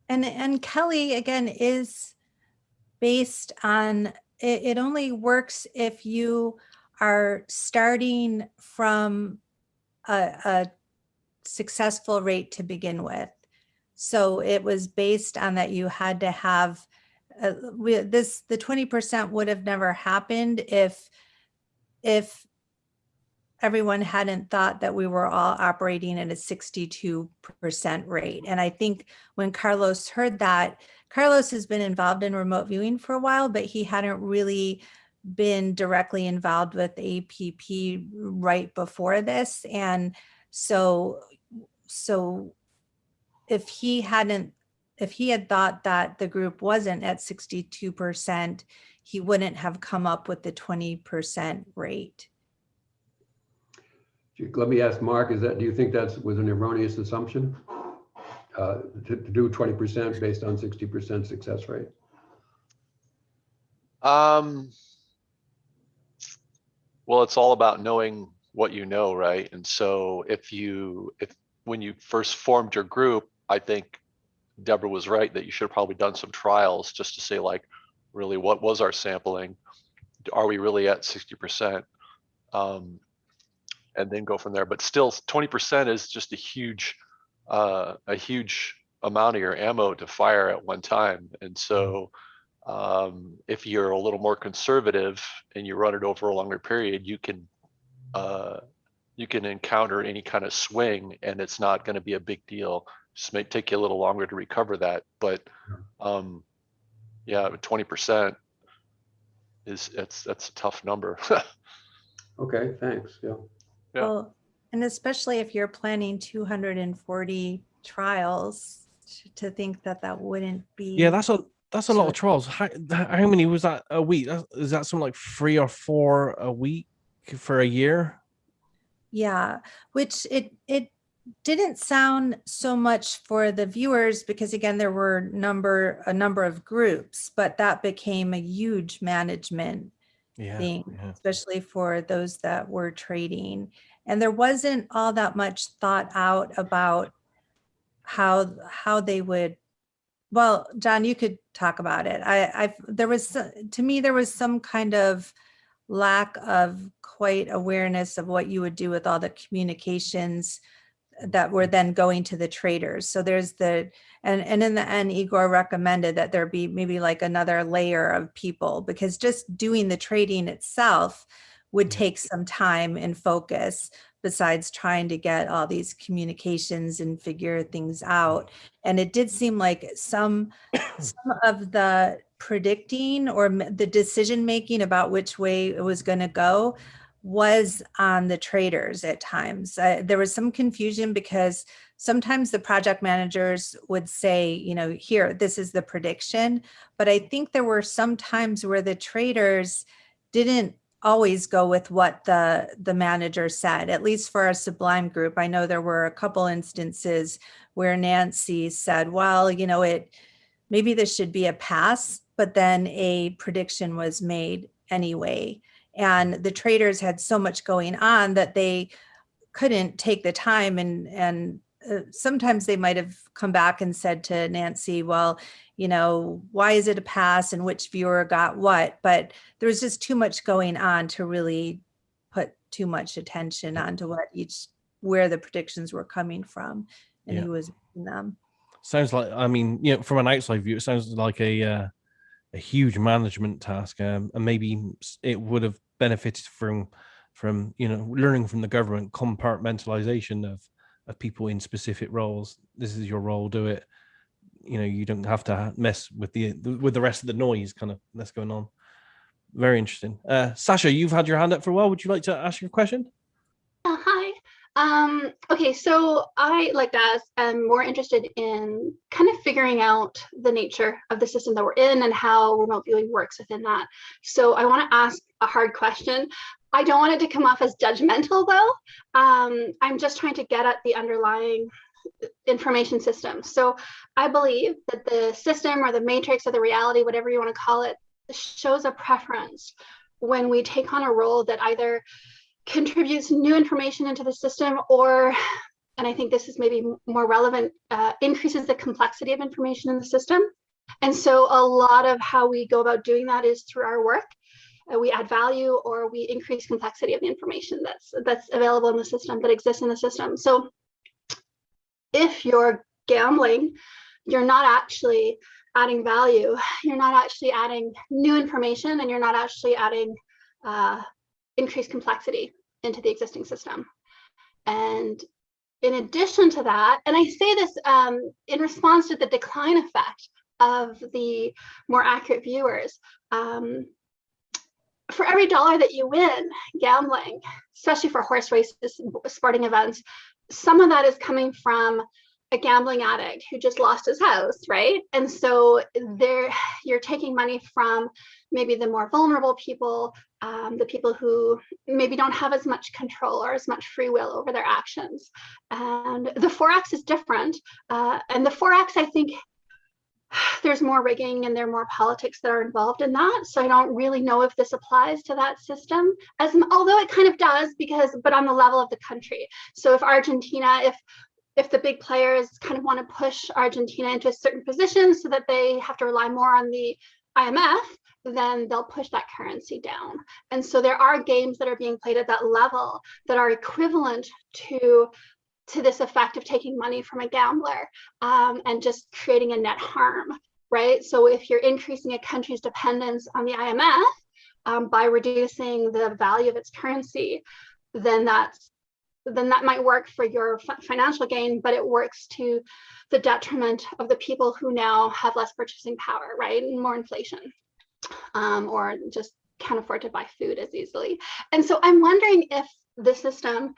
And Kelly, again, is based on, it only works if you are starting from a successful rate to begin with. So it was based on that you had to have the 20% would have never happened if everyone hadn't thought that we were all operating at a 62% rate. And I think when Carlos heard that, Carlos has been involved in remote viewing for a while, but he hadn't really been directly involved with APP right before this. And so if he had thought that the group wasn't at 62%, he wouldn't have come up with the 20% rate. Let me ask Mark, do you think that was an erroneous assumption? To do 20% based on 60% success rate? Well, it's all about knowing what you know, right? And so when you first formed your group, I think Debra was right that you should have probably done some trials just to say, like, really, what was our sampling? Are we really at 60%? And then go from there. But still, 20% is just a huge amount of your ammo to fire at one time. And so if you're a little more conservative and you run it over a longer period, you can encounter any kind of swing, and it's not going to be a big deal. Just may take you a little longer to recover that. But yeah, 20% that's a tough number. Okay, thanks. Yeah. Well, and especially if you're planning 240 trials, to think that wouldn't be. Yeah, that's a lot of trials. How many was that a week? Is that something like 3 or 4 a week for a year? Yeah, which it didn't sound so much for the viewers, because again, there were a number of groups, but that became a huge management thing, especially for those that were trading. And there wasn't all that much thought out about how they would. Well, John, you could talk about it. There was some kind of lack of quite awareness of what you would do with all the communications that were then going to the traders. So there's and in the end, Igor recommended that there be maybe like another layer of people, because just doing the trading itself would take some time and focus, besides trying to get all these communications and figure things out. And it did seem like some of the predicting or the decision making about which way it was going to go was on the traders at times. There was some confusion, because sometimes the project managers would say, here, this is the prediction. But I think there were some times where the traders didn't always go with what the manager said, at least for our Sublime group. I know there were a couple instances where Nancy said, well, maybe this should be a pass, but then a prediction was made anyway. And the traders had so much going on that they couldn't take the time, and sometimes they might have come back and said to Nancy, well, you know, why is it a pass and which viewer got what? But there was just too much going on to really put too much attention onto where the predictions were coming from and who was making them. Sounds like, I mean, you know, from an outside view, it sounds like a huge management task, and maybe it would have benefited from you know, learning from the government compartmentalization of people in specific roles. This is your role, do it. You know, you don't have to mess with the rest of the noise kind of that's going on. Very interesting. Sasha, you've had your hand up for a while. Would you like to ask your question? Hi. Okay, so I, like Daz, am more interested in kind of figuring out the nature of the system that we're in and how remote viewing works within that. So I want to ask a hard question. I don't want it to come off as judgmental, though. I'm just trying to get at the underlying information system. So I believe that the system or the matrix or the reality, whatever you want to call it, shows a preference when we take on a role that either contributes new information into the system or, and I think this is maybe more relevant, increases the complexity of information in the system. And so a lot of how we go about doing that is through our work. We add value or we increase complexity of the information that's available in the system, that exists in the system. So if you're gambling, you're not actually adding value, you're not actually adding new information, and you're not actually adding increased complexity into the existing system. And in addition to that, and I say this in response to the decline effect of the more accurate viewers, for every dollar that you win gambling, especially for horse races, sporting events, some of that is coming from a gambling addict who just lost his house, right? And so you're taking money from maybe the more vulnerable people, the people who maybe don't have as much control or as much free will over their actions. And the Forex is different. And the Forex, I think, there's more rigging and there are more politics that are involved in that. So I don't really know if this applies to that system, although it kind of does, but on the level of the country. So if Argentina, if the big players kind of want to push Argentina into a certain position so that they have to rely more on the IMF, then they'll push that currency down. And so there are games that are being played at that level that are equivalent to this effect of taking money from a gambler and just creating a net harm, right? So if you're increasing a country's dependence on the IMF by reducing the value of its currency, then that might work for your financial gain, but it works to the detriment of the people who now have less purchasing power, right? And more inflation, or just can't afford to buy food as easily. And so I'm wondering if the system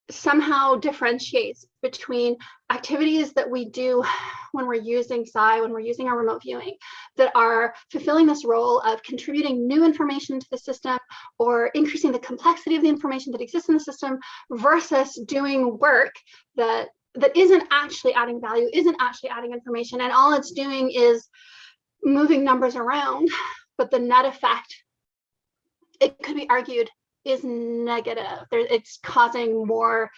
somehow differentiates between activities that we do when we're using Psi, when we're using our remote viewing, that are fulfilling this role of contributing new information to the system or increasing the complexity of the information that exists in the system, versus doing work that isn't actually adding value, isn't actually adding information, and all it's doing is moving numbers around, but the net effect, it could be argued, is negative. It's causing more,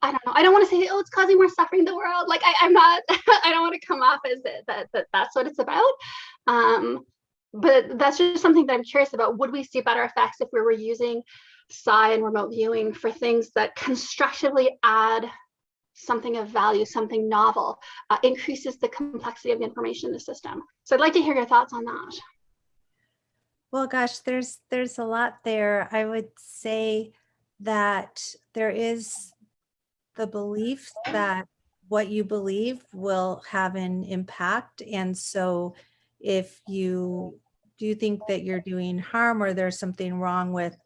I don't know, I don't want to say, oh, it's causing more suffering in the world. Like I'm not, I don't want to come off as that's what it's about. But that's just something that I'm curious about. Would we see better effects if we were using Psi and remote viewing for things that constructively add something of value, something novel, increases the complexity of the information in the system? So I'd like to hear your thoughts on that. Well, gosh, there's a lot there. I would say that there is the belief that what you believe will have an impact. And so if you do think that you're doing harm or there's something wrong with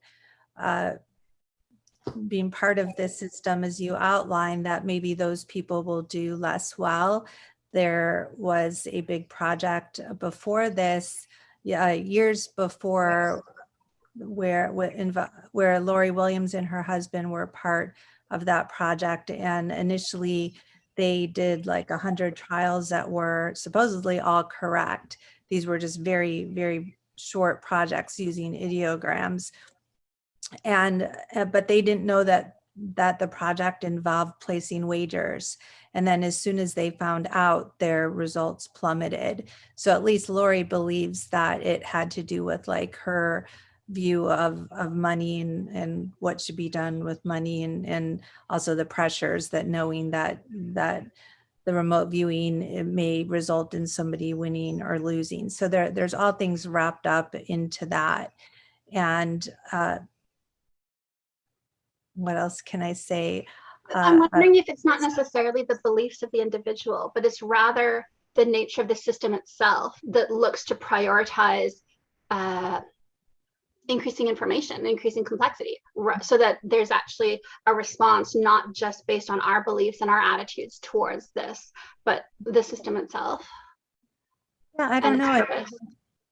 being part of this system, as you outlined, that maybe those people will do less well. There was a big project before this, years before, where Lori Williams and her husband were part of that project. And initially they did like 100 trials that were supposedly all correct. These were just very, very short projects using ideograms. And but they didn't know that that the project involved placing wagers. And then as soon as they found out, their results plummeted. So at least Lori believes that it had to do with like her view of money and what should be done with money, and also the pressures that knowing that the remote viewing, it may result in somebody winning or losing. So there's all things wrapped up into that. And what else can I say? I'm wondering if it's not necessarily the beliefs of the individual, but it's rather the nature of the system itself that looks to prioritize increasing information, increasing complexity, so that there's actually a response, not just based on our beliefs and our attitudes towards this, but the system itself. Yeah, I don't know.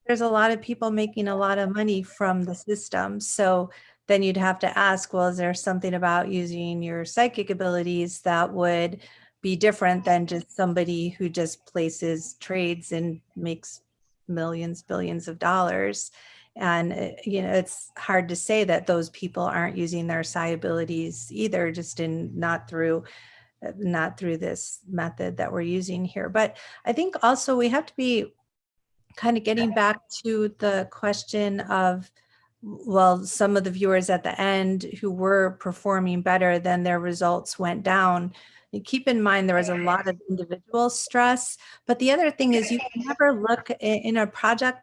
There's a lot of people making a lot of money from the system. So then you'd have to ask, well, is there something about using your psychic abilities that would be different than just somebody who just places trades and makes millions, billions of dollars? And, it's hard to say that those people aren't using their psi abilities either, just not through this method that we're using here. But I think also we have to be kind of getting back to the question of, well, some of the viewers at the end who were performing better, then their results went down. And keep in mind, there was a lot of individual stress. But the other thing is you can never look in a project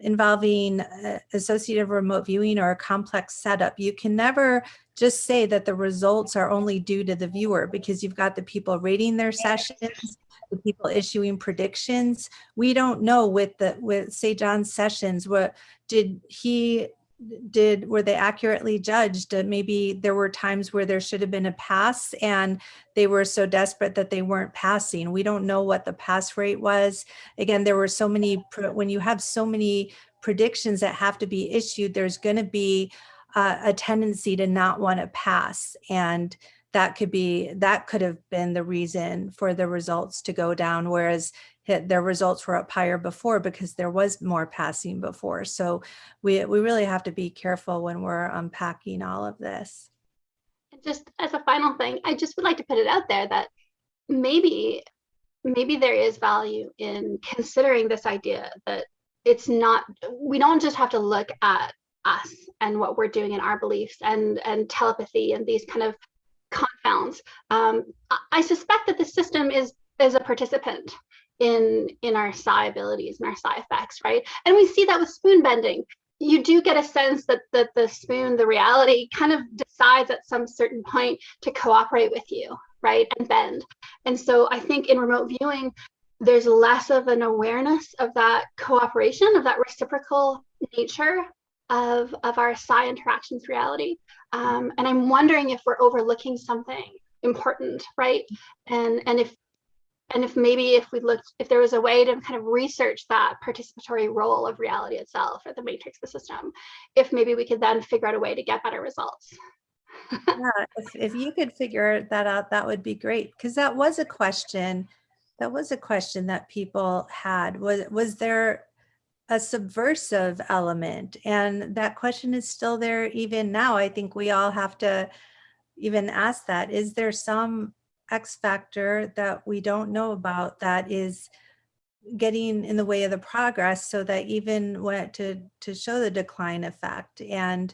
involving associative remote viewing or a complex setup. You can never just say that the results are only due to the viewer, because you've got the people rating their sessions, the people issuing predictions. We don't know with say John's sessions, were they accurately judged? Maybe there were times where there should have been a pass and they were so desperate that they weren't passing. We don't know what the pass rate was. Again, there were so many, when you have so many predictions that have to be issued, there's going to be a tendency to not want to pass. And that could have been the reason for the results to go down, whereas their results were up higher before because there was more passing before. So we really have to be careful when we're unpacking all of this. Just as a final thing, I just would like to put it out there that maybe there is value in considering this idea that we don't just have to look at us and what we're doing in our beliefs and telepathy and these kind of confounds. I suspect that the system is a participant in our psi abilities and our psi effects, right? And we see that with spoon bending. You do get a sense that the spoon, the reality, kind of decides at some certain point to cooperate with you, right, and bend. And so I think in remote viewing, there's less of an awareness of that cooperation, of that reciprocal nature of our psi interactions reality. And I'm wondering if we're overlooking something important, right? And if maybe if there was a way to kind of research that participatory role of reality itself, or the matrix, the system, if maybe we could then figure out a way to get better results. Yeah, if you could figure that out, that would be great. Because that was a question that people had. Was there a subversive element? And that question is still there even now. I think we all have to even ask that. Is there some X factor that we don't know about that is getting in the way of the progress, so that even when to show the decline effect? And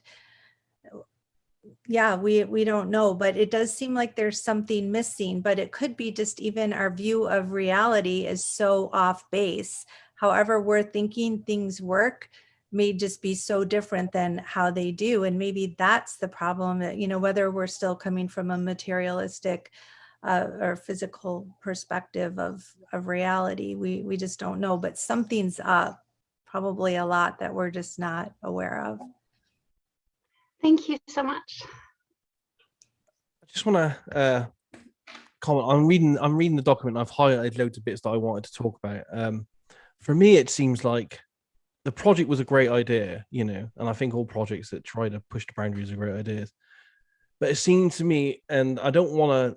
yeah, we don't know, but it does seem like there's something missing. But it could be just even our view of reality is so off base. However we're thinking things work may just be so different than how they do. And maybe that's the problem, whether we're still coming from a materialistic or physical perspective of reality, we just don't know. But something's up, probably a lot that we're just not aware of. Thank you so much. I just want to comment. I'm reading the document. I've highlighted loads of bits that I wanted to talk about. For me, it seems like the project was a great idea, and I think all projects that try to push the boundaries are great ideas. But it seemed to me, and I don't want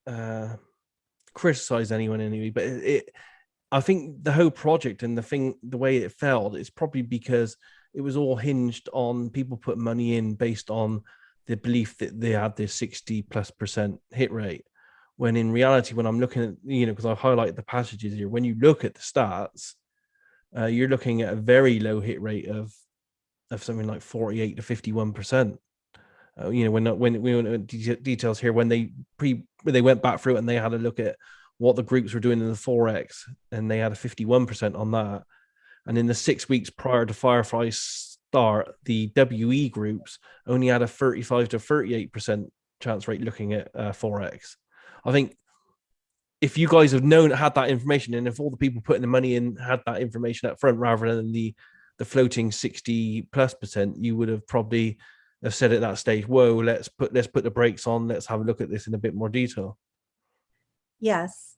to criticize anyone anyway, but I think the whole project and the way it failed is probably because it was all hinged on people putting money in based on the belief that they had this 60+% hit rate, when in reality, when I'm looking at, because I've highlighted the passages here, when you look at the stats, you're looking at a very low hit rate of something like 48 to 51%. When we went into details here, when they went back through it and they had a look at what the groups were doing in the 4X, and they had a 51% on that. And in the 6 weeks prior to Firefly start, the WE groups only had a 35 to 38% chance rate looking at 4X. I think if you guys had had that information, and if all the people putting the money in had that information up front rather than the floating 60+%, you would have probably have said at that stage, whoa, let's put the brakes on, let's have a look at this in a bit more detail. Yes,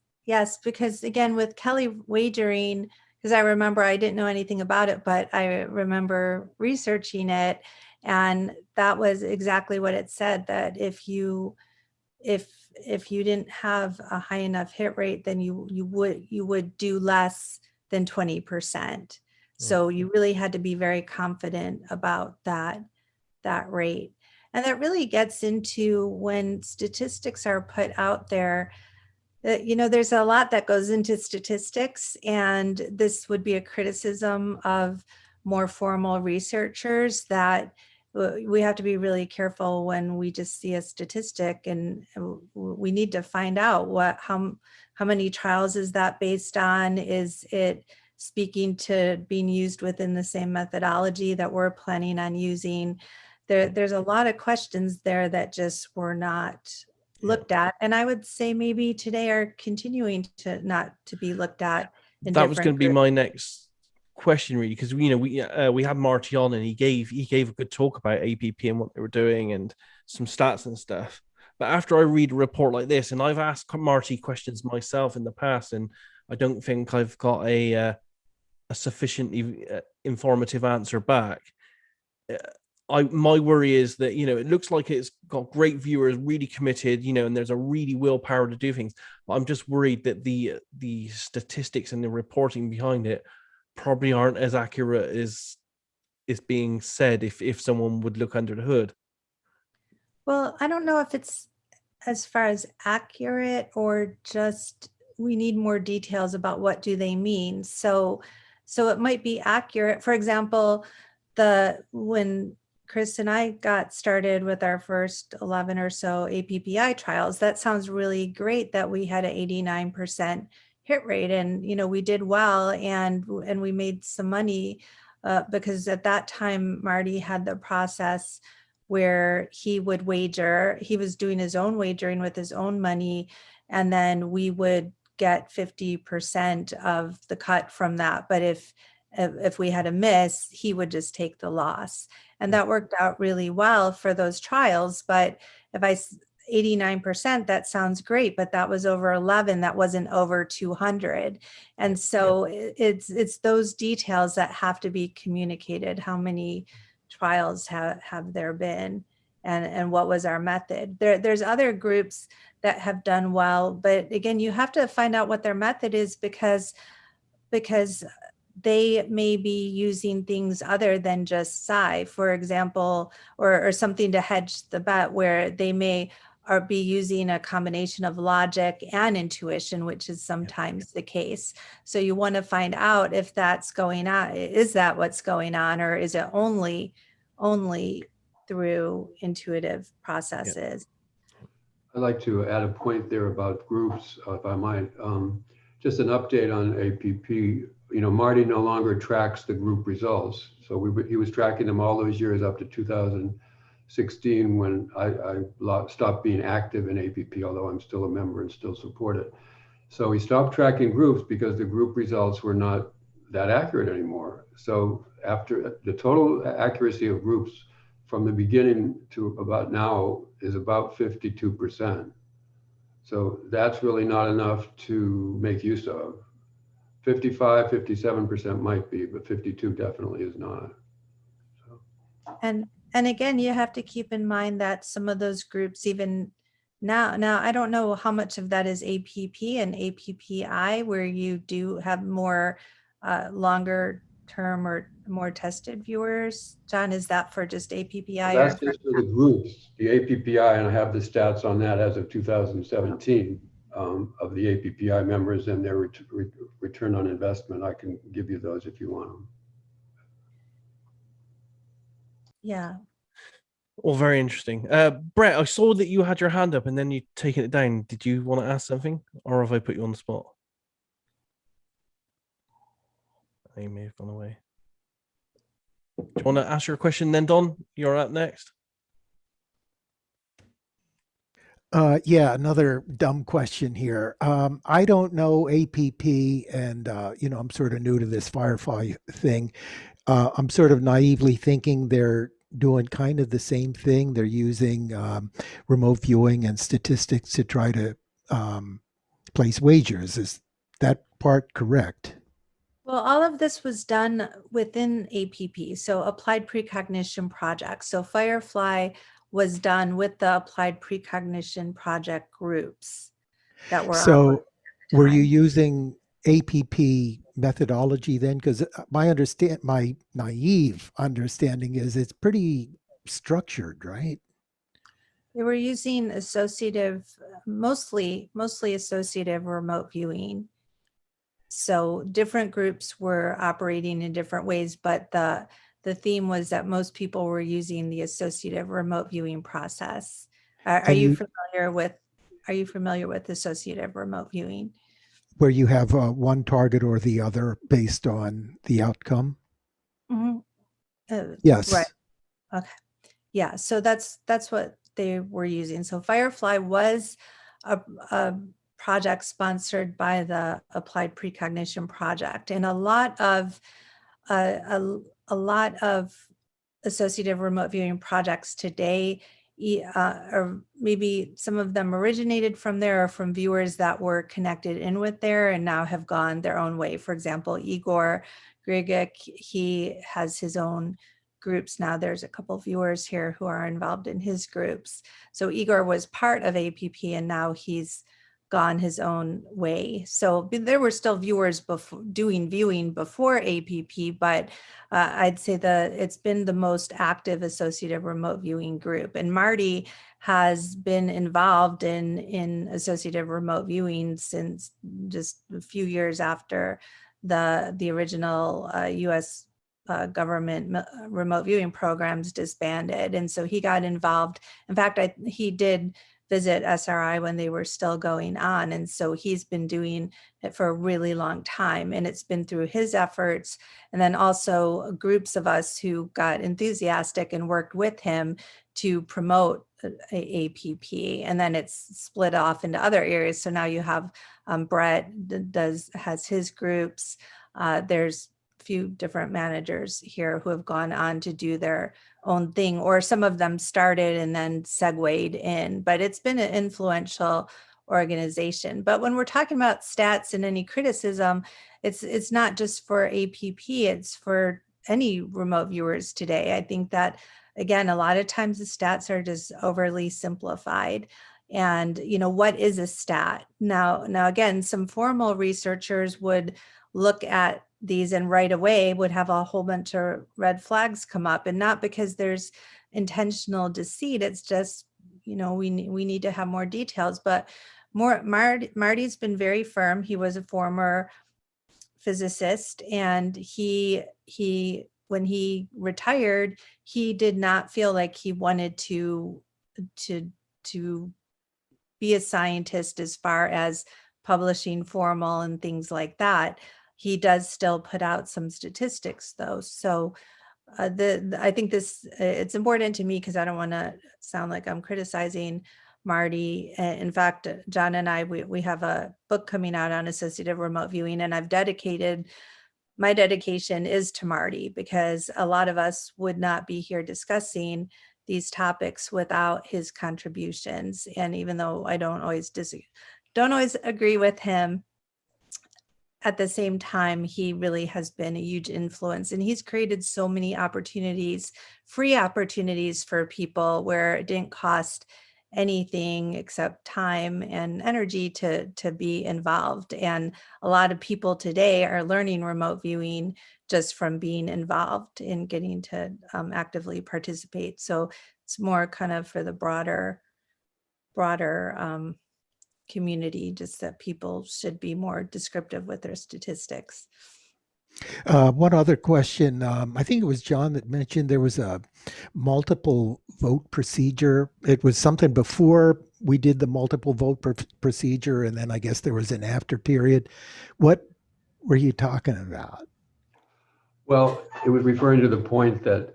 because again, with Kelly Wagering, because I remember I didn't know anything about it, but I remember researching it, and that was exactly what it said, that if you didn't have a high enough hit rate, then you would do less than 20%. So you really had to be very confident about that rate. And that really gets into when statistics are put out there. There's a lot that goes into statistics, and this would be a criticism of more formal researchers, that we have to be really careful when we just see a statistic, and we need to find out how many trials is that based on? Is it speaking to being used within the same methodology that we're planning on using? There's a lot of questions there that just were not looked at, and I would say maybe today are continuing to not to be looked at. That was going to be my next question, really, because we had Marty on, and he gave a good talk about APP and what they were doing and some stats and stuff. But after I read a report like this, and I've asked Marty questions myself in the past, and I don't think I've got a sufficiently informative answer back. My worry is that, it looks like it's got great viewers, really committed, and there's a really willpower to do things. But I'm just worried that the statistics and the reporting behind it probably aren't as accurate as is being said if someone would look under the hood. Well, I don't know if it's as far as accurate, or just we need more details about what do they mean. So it might be accurate. For example, when Chris and I got started with our first 11 or so APPI trials, that sounds really great that we had an 89% hit rate, and we did well, and we made some money because at that time Marty had the process where he would wager. He was doing his own wagering with his own money, and then we would get 50% of the cut from that. But if we had a miss, he would just take the loss. And that worked out really well for those trials. But if 89%, that sounds great, but that was over 11, that wasn't over 200. And so it's those details that have to be communicated. How many trials have there been, and what was our method? There's other groups that have done well, but again, you have to find out what their method is, because they may be using things other than just psi, for example, or something to hedge the bet, where they may be using a combination of logic and intuition, which is sometimes the case. So you want to find out if that's going on. Is that what's going on, or is it only through intuitive processes? I'd like to add a point there about groups, if I might. Just an update on APP. Marty no longer tracks the group results. So he was tracking them all those years up to 2016, when I stopped being active in APP, although I'm still a member and still support it. So he stopped tracking groups because the group results were not that accurate anymore. So after the total accuracy of groups from the beginning to about now is about 52%. So that's really not enough to make use of. 55, 57% might be, but 52 definitely is not. So. And again, you have to keep in mind that some of those groups, even now I don't know how much of that is APP and APPI, where you do have more longer term or more tested viewers? John, is that for just APPI? That's just for the groups, the APPI, and I have the stats on that as of 2017 of the APPI members and their return on investment. I can give you those if you want them. Yeah. Well, very interesting. Brett, I saw that you had your hand up and then you taken it down. Did you want to ask something, or have I put you on the spot? You may have gone away. Do you want to ask your question then, Don? You're up next. Yeah, another dumb question here. I don't know APP, and I'm sort of new to this Firefly thing. I'm sort of naively thinking they're doing kind of the same thing. They're using remote viewing and statistics to try to place wagers. Is that part correct? Well, all of this was done within APP, so Applied Precognition Project. So Firefly was done with the Applied Precognition Project groups that were So operating at the were you time. using APP methodology then? Because my naive understanding is it's pretty structured, right? They were using associative, mostly associative remote viewing. So different groups were operating in different ways, but the theme was that most people were using the associative remote viewing process. Are And you familiar with associative remote viewing? where you have one target or the other based on the outcome? Mhm. Yes. Right. Okay. Yeah. So that's what they were using. So Firefly was a project sponsored by the Applied Precognition Project, and a lot of associative remote viewing projects today, or maybe some of them originated from there or from viewers that were connected in with there and now have gone their own way. For example, Igor Grigic, he has his own groups now. There's a couple of viewers here who are involved in his groups. So Igor was part of APP and now he's gone his own way. So there were still viewers doing viewing before APP, but I'd say it's been the most active associative remote viewing group. And Marty has been involved in associative remote viewing since just a few years after the original U.S. Government remote viewing programs disbanded. And so he got involved. In fact, he did visit SRI when they were still going on. And so he's been doing it for a really long time. And it's been through his efforts. And then also groups of us who got enthusiastic and worked with him to promote APP. And then it's split off into other areas. So now you have Brett has his groups. There's a few different managers here who have gone on to do their own thing, or some of them started and then segued in, but it's been an influential organization. But when we're talking about stats and any criticism, it's not just for APP, it's for any remote viewers today. I think that, again, a lot of times the stats are just overly simplified. And, what is a stat? Now, again, some formal researchers would look at these and right away would have a whole bunch of red flags come up, and not because there's intentional deceit. It's just, we need to have more details. But Marty's been very firm. He was a former physicist, and he when he retired, he did not feel like he wanted to be a scientist as far as publishing formal and things like that. He does still put out some statistics though. So I think it's important to me because I don't want to sound like I'm criticizing Marty. In fact, John and I, we have a book coming out on associative remote viewing, and my dedication is to Marty, because a lot of us would not be here discussing these topics without his contributions. And even though I don't always agree with him, at the same time, he really has been a huge influence, and he's created so many opportunities, free opportunities for people where it didn't cost anything except time and energy to be involved. And a lot of people today are learning remote viewing just from being involved in getting to actively participate. So it's more kind of for the broader community, just that people should be more descriptive with their statistics. One other question. I think it was John that mentioned there was a multiple vote procedure. It was something before we did the multiple vote procedure, and then I guess there was an after period. What were you talking about? Well, it was referring to the point that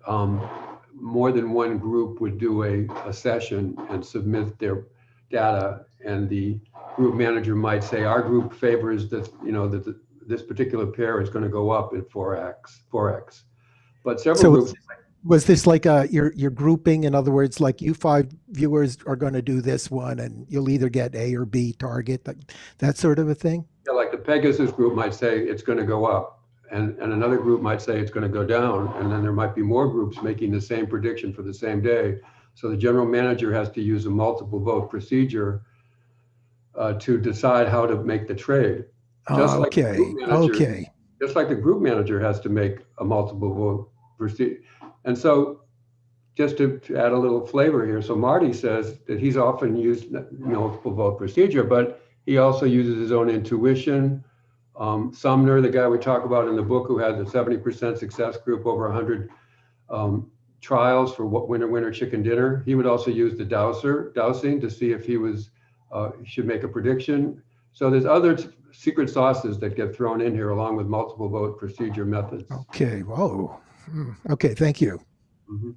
more than one group would do a session and submit their data, and the group manager might say, our group favors this, this particular pair is going to go up at 4x. But several groups. Was this like you're grouping? In other words, like you 5 viewers are going to do this one, and you'll either get A or B target, that sort of a thing? Yeah, like the Pegasus group might say it's going to go up, and another group might say it's going to go down, and then there might be more groups making the same prediction for the same day. So the general manager has to use a multiple vote procedure to decide how to make the trade. Just like the group manager has to make a multiple vote procedure. And so just to add a little flavor here, so Marty says that he's often used multiple vote procedure, but he also uses his own intuition. Sumner, the guy we talk about in the book who had the 70% success group over 100 trials for what winner chicken dinner, he would also use the dowsing to see if he should make a prediction. So there's other secret sauces that get thrown in here along with multiple vote procedure methods. Okay, whoa. Okay, thank you. Mm-hmm.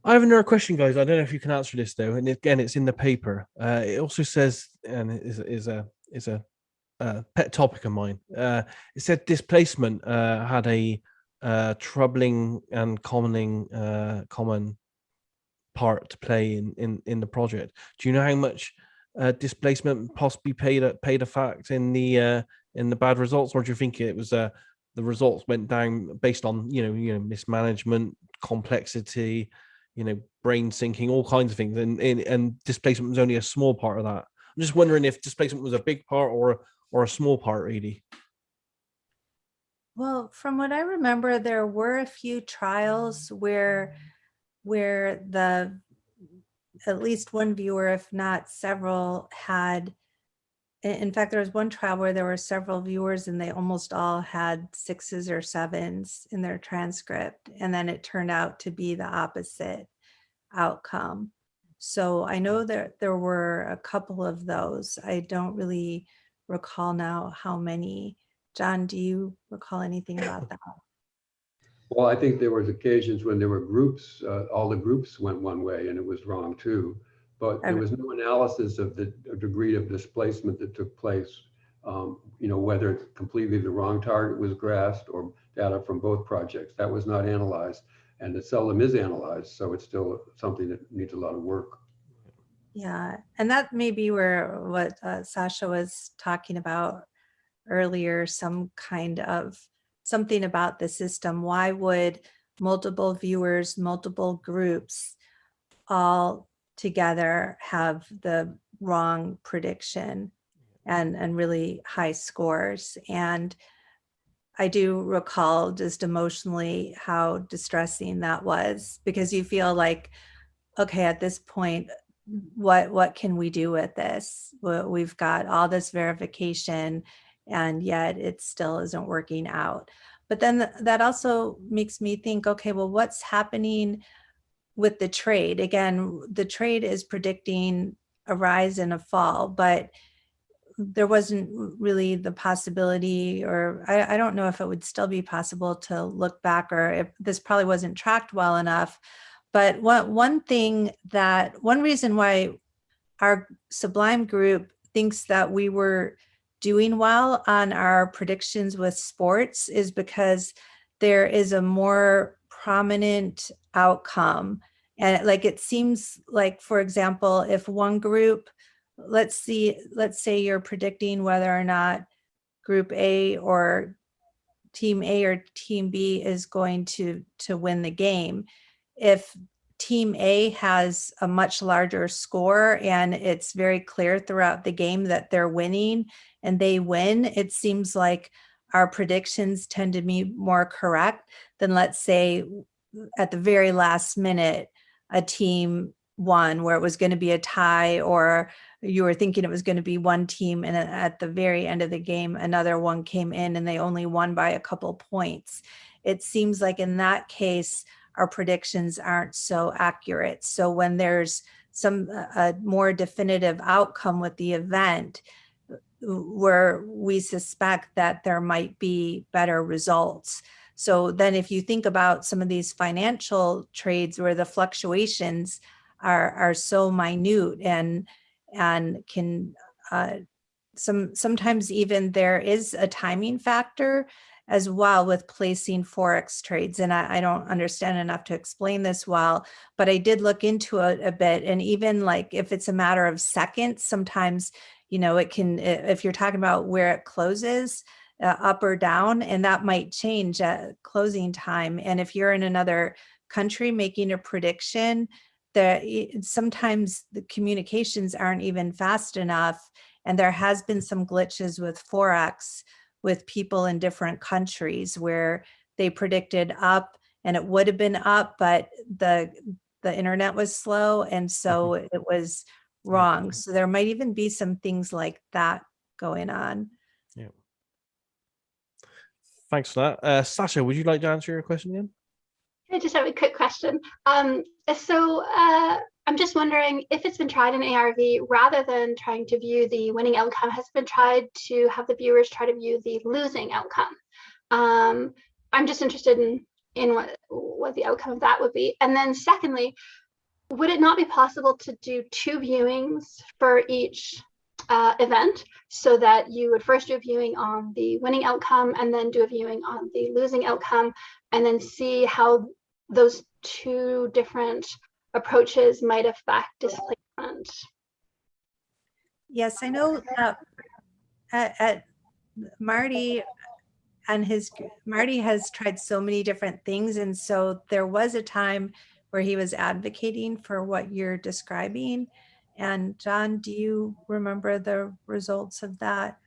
I have another question, guys. I don't know if you can answer this though, and again, it's in the paper. It also says, and it is a pet topic of mine. It said displacement had a troubling and common part to play in the project. Do you know how much displacement possibly played a fact in the bad results, or do you think it was the results went down based on mismanagement, complexity, brain sinking, all kinds of things, and displacement was only a small part of that? I'm just wondering if displacement was a big part or a small part, really. Well, from what I remember, there were a few trials where at least one viewer, if not several, had. In fact, there was one trial where there were several viewers and they almost all had 6s or 7s in their transcript. And then it turned out to be the opposite outcome. So I know that there were a couple of those. I don't really recall now how many. John, do you recall anything about that? Well, I think there was occasions when there were groups, all the groups went one way and it was wrong too. But there was no analysis of the degree of displacement that took place, whether completely the wrong target was grasped or data from both projects. That was not analyzed, and it seldom is analyzed. So it's still something that needs a lot of work. Yeah, and that may be where what Sasha was talking about earlier, something about the system. Why would multiple viewers, multiple groups all together have the wrong prediction and really high scores? And I do recall just emotionally how distressing that was, because you feel like, okay, at this point, what can we do with this? We've got all this verification and yet it still isn't working out. But then that also makes me think, okay, well, what's happening with the trade? Again, the trade is predicting a rise and a fall, but there wasn't really the possibility, or I don't know if it would still be possible to look back, or if this probably wasn't tracked well enough. But one reason why our Sublime group thinks that we were doing well on our predictions with sports is because there is a more prominent outcome. And it seems like, for example, if one group, let's say you're predicting whether or not group A or team A or team B is going to win the game. If team A has a much larger score and it's very clear throughout the game that they're winning and they win, it seems like our predictions tend to be more correct than, let's say, at the very last minute, a team won where it was going to be a tie, or you were thinking it was going to be one team and at the very end of the game another one came in and they only won by a couple points. It seems like in that case our predictions aren't so accurate. So when there's a more definitive outcome with the event where we suspect that there might be better results. So then if you think about some of these financial trades where the fluctuations are so minute and can sometimes even there is a timing factor as well with placing Forex trades. And I don't understand enough to explain this well, but I did look into it a bit. And even like if it's a matter of seconds, sometimes, you know, it can, if you're talking about where it closes, up or down, and that might change at closing time. And if you're in another country making a prediction, that sometimes the communications aren't even fast enough. And there has been some glitches with Forex with people in different countries where they predicted up and it would have been up, but the internet was slow. And so it was wrong. So there might even be some things like that going on. Yeah. Thanks for that. Sasha, would you like to answer your question again? I just have a quick question. So I'm just wondering if it's been tried in ARV rather than trying to view the winning outcome, has it been tried to have the viewers try to view the losing outcome? I'm just interested in what the outcome of that would be. And then secondly, would it not be possible to do 2 viewings for each event, so that you would first do a viewing on the winning outcome and then do a viewing on the losing outcome, and then see how those 2 different approaches might affect displacement? Yes, I know at Marty and Marty has tried so many different things. And so there was a time where he was advocating for what you're describing. And John, do you remember the results of that?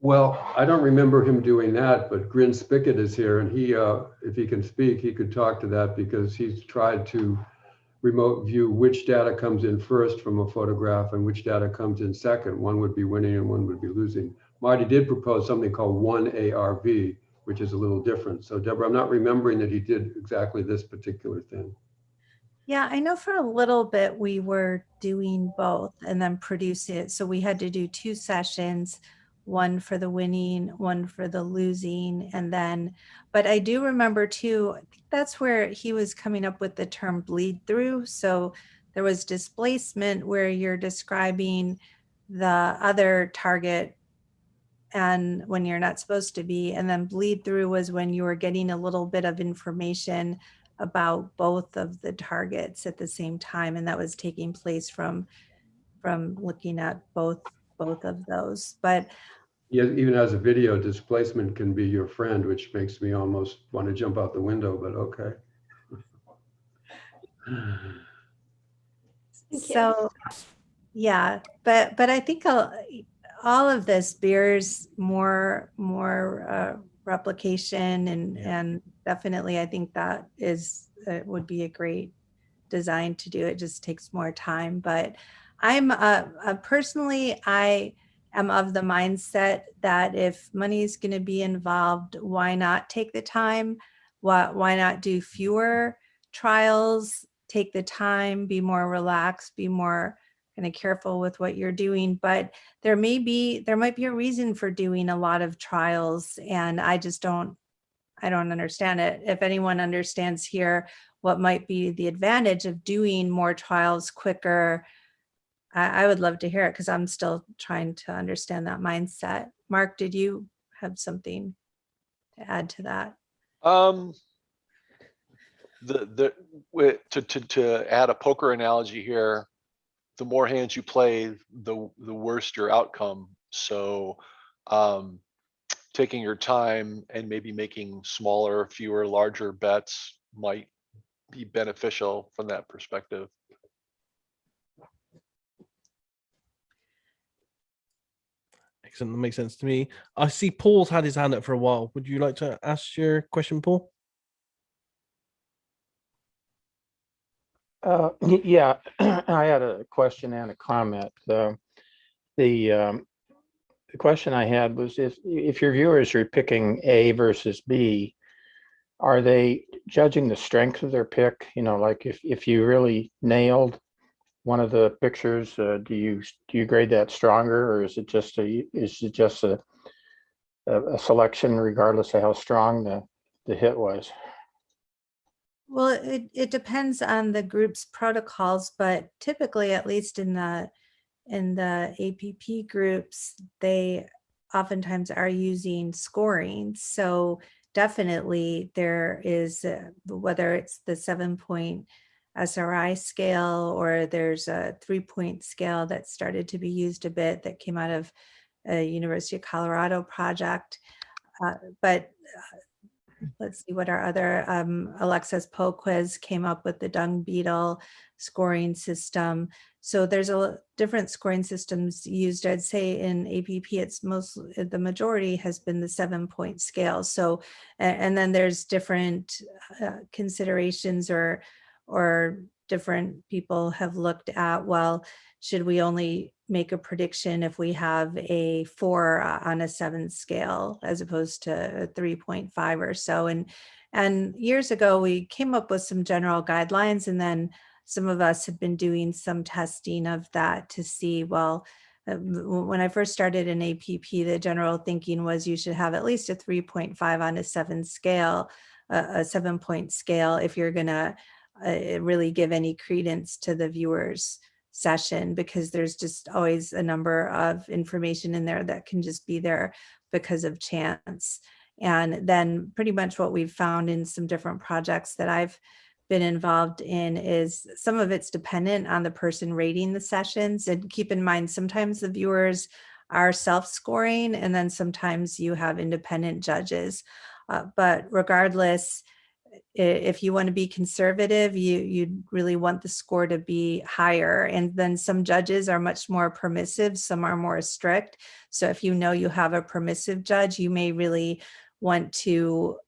Well, I don't remember him doing that, but Grin Spickett is here, and he, if he can speak, he could talk to that, because he's tried to remote view which data comes in first from a photograph and which data comes in second. One would be winning and one would be losing. Marty did propose something called 1ARV, which is a little different. So Deborah, I'm not remembering that he did exactly this particular thing. Yeah, I know for a little bit we were doing both and then produce it. So we had to do 2 sessions, one for the winning, one for the losing. And then, but I do remember too, I think that's where he was coming up with the term bleed through. So there was displacement where you're describing the other target and when you're not supposed to be. And then bleed through was when you were getting a little bit of information about both of the targets at the same time. And that was taking place from looking at both of those. But Yeah, even as a video, displacement can be your friend, which makes me almost want to jump out the window, but okay. so yeah, but I think all of this bears more replication and definitely I think that would be a great design to do. It just takes more time. But I'm personally, I am of the mindset that if money is going to be involved, why not take the time? Why not do fewer trials? Take the time, be more relaxed, be more kind of careful with what you're doing. But there might be a reason for doing a lot of trials, and I don't understand it. If anyone understands here what might be the advantage of doing more trials quicker, I would love to hear it, because I'm still trying to understand that mindset. Mark, did you have something to add to that? To add a poker analogy here, the more hands you play, the worse your outcome. So taking your time and maybe making smaller, fewer, larger bets might be beneficial from that perspective. Excellent. That makes sense to me. I see Paul's had his hand up for a while. Would you like to ask your question, Paul? Yeah, I had a question and a comment. The question I had was, if your viewers are picking A versus B, are they judging the strength of their pick? You know, like if you really nailed one of the pictures, do you grade that stronger, or is it just a selection regardless of how strong the hit was? Well, it depends on the group's protocols, but typically, at least in the APP groups, they oftentimes are using scoring. So definitely there is, whether it's the 7-point SRI scale, or there's a 3-point scale that started to be used a bit that came out of a University of Colorado project. But let's see what our other, Alexis Poquiz came up with the dung beetle scoring system. So there's different scoring systems used. I'd say in APP, it's the majority has been the 7-point scale. So, and then there's different considerations, or different people have looked at, well, should we only make a prediction if we have a 4 on a 7 scale as opposed to a 3.5 or so? And years ago, we came up with some general guidelines, and then some of us have been doing some testing of that to see, well, when I first started in APP, the general thinking was you should have at least a 3.5 on a 7 scale, a 7-point scale, if you're gonna really give any credence to the viewers session, because there's just always a number of information in there that can just be there because of chance. And then pretty much what we've found in some different projects that I've been involved in is some of it's dependent on the person rating the sessions. And keep in mind, sometimes the viewers are self-scoring, and then sometimes you have independent judges. But regardless, if you want to be conservative, you really want the score to be higher. And then some judges are much more permissive, some are more strict. So if you know you have a permissive judge, you may really want to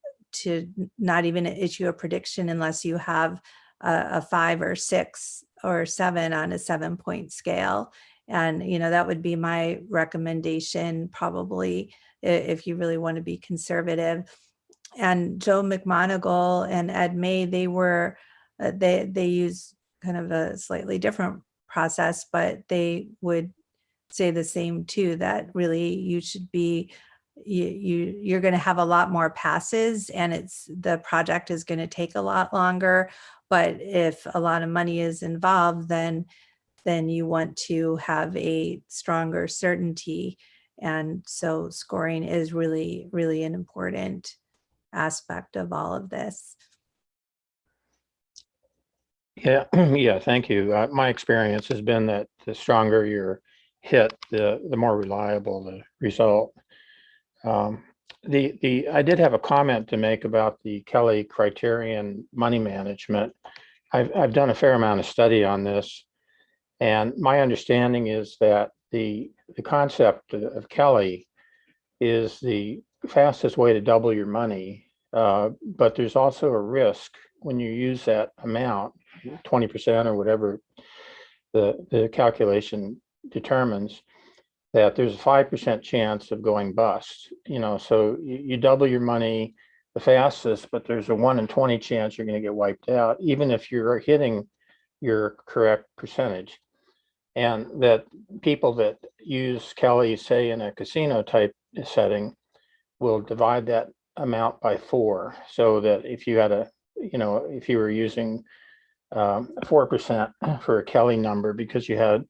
not even issue a prediction unless you have a 5 or 6 or 7 on a 7-point scale. And that would be my recommendation, probably, if you really want to be conservative. And Joe McMonagle and Ed May, they use kind of a slightly different process, but they would say the same too, that really you should be, you're going to have a lot more passes, and the project is going to take a lot longer. But if a lot of money is involved, then you want to have a stronger certainty. And so scoring is really, really an important aspect of all of this. Yeah, yeah, thank you. My experience has been that the stronger your hit, the more reliable the result. I did have a comment to make about the Kelly criterion money management. I've done a fair amount of study on this, and my understanding is that the concept of Kelly is the fastest way to double your money, but there's also a risk when you use that amount, 20% or whatever the calculation determines, that there's a 5% chance of going bust. So you double your money the fastest, but there's a 1 in 20 chance you're going to get wiped out, even if you're hitting your correct percentage. And that people that use Kelly, say in a casino type setting, will divide that amount by 4, so that if you had if you were using 4% for a Kelly number because you had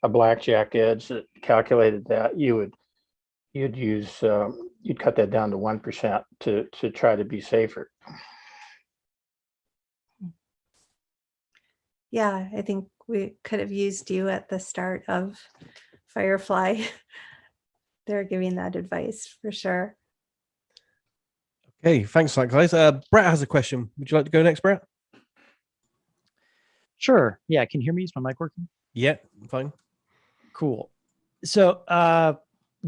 a blackjack edge that calculated that, you'd cut that down to 1% to try to be safer. Yeah, I think we could have used you at the start of Firefly. They're giving that advice for sure. Okay, thanks for that, guys. Brett has a question. Would you like to go next, Brett? Sure. Yeah. Can you hear me? Is my mic working? Yeah, fine. Cool. So,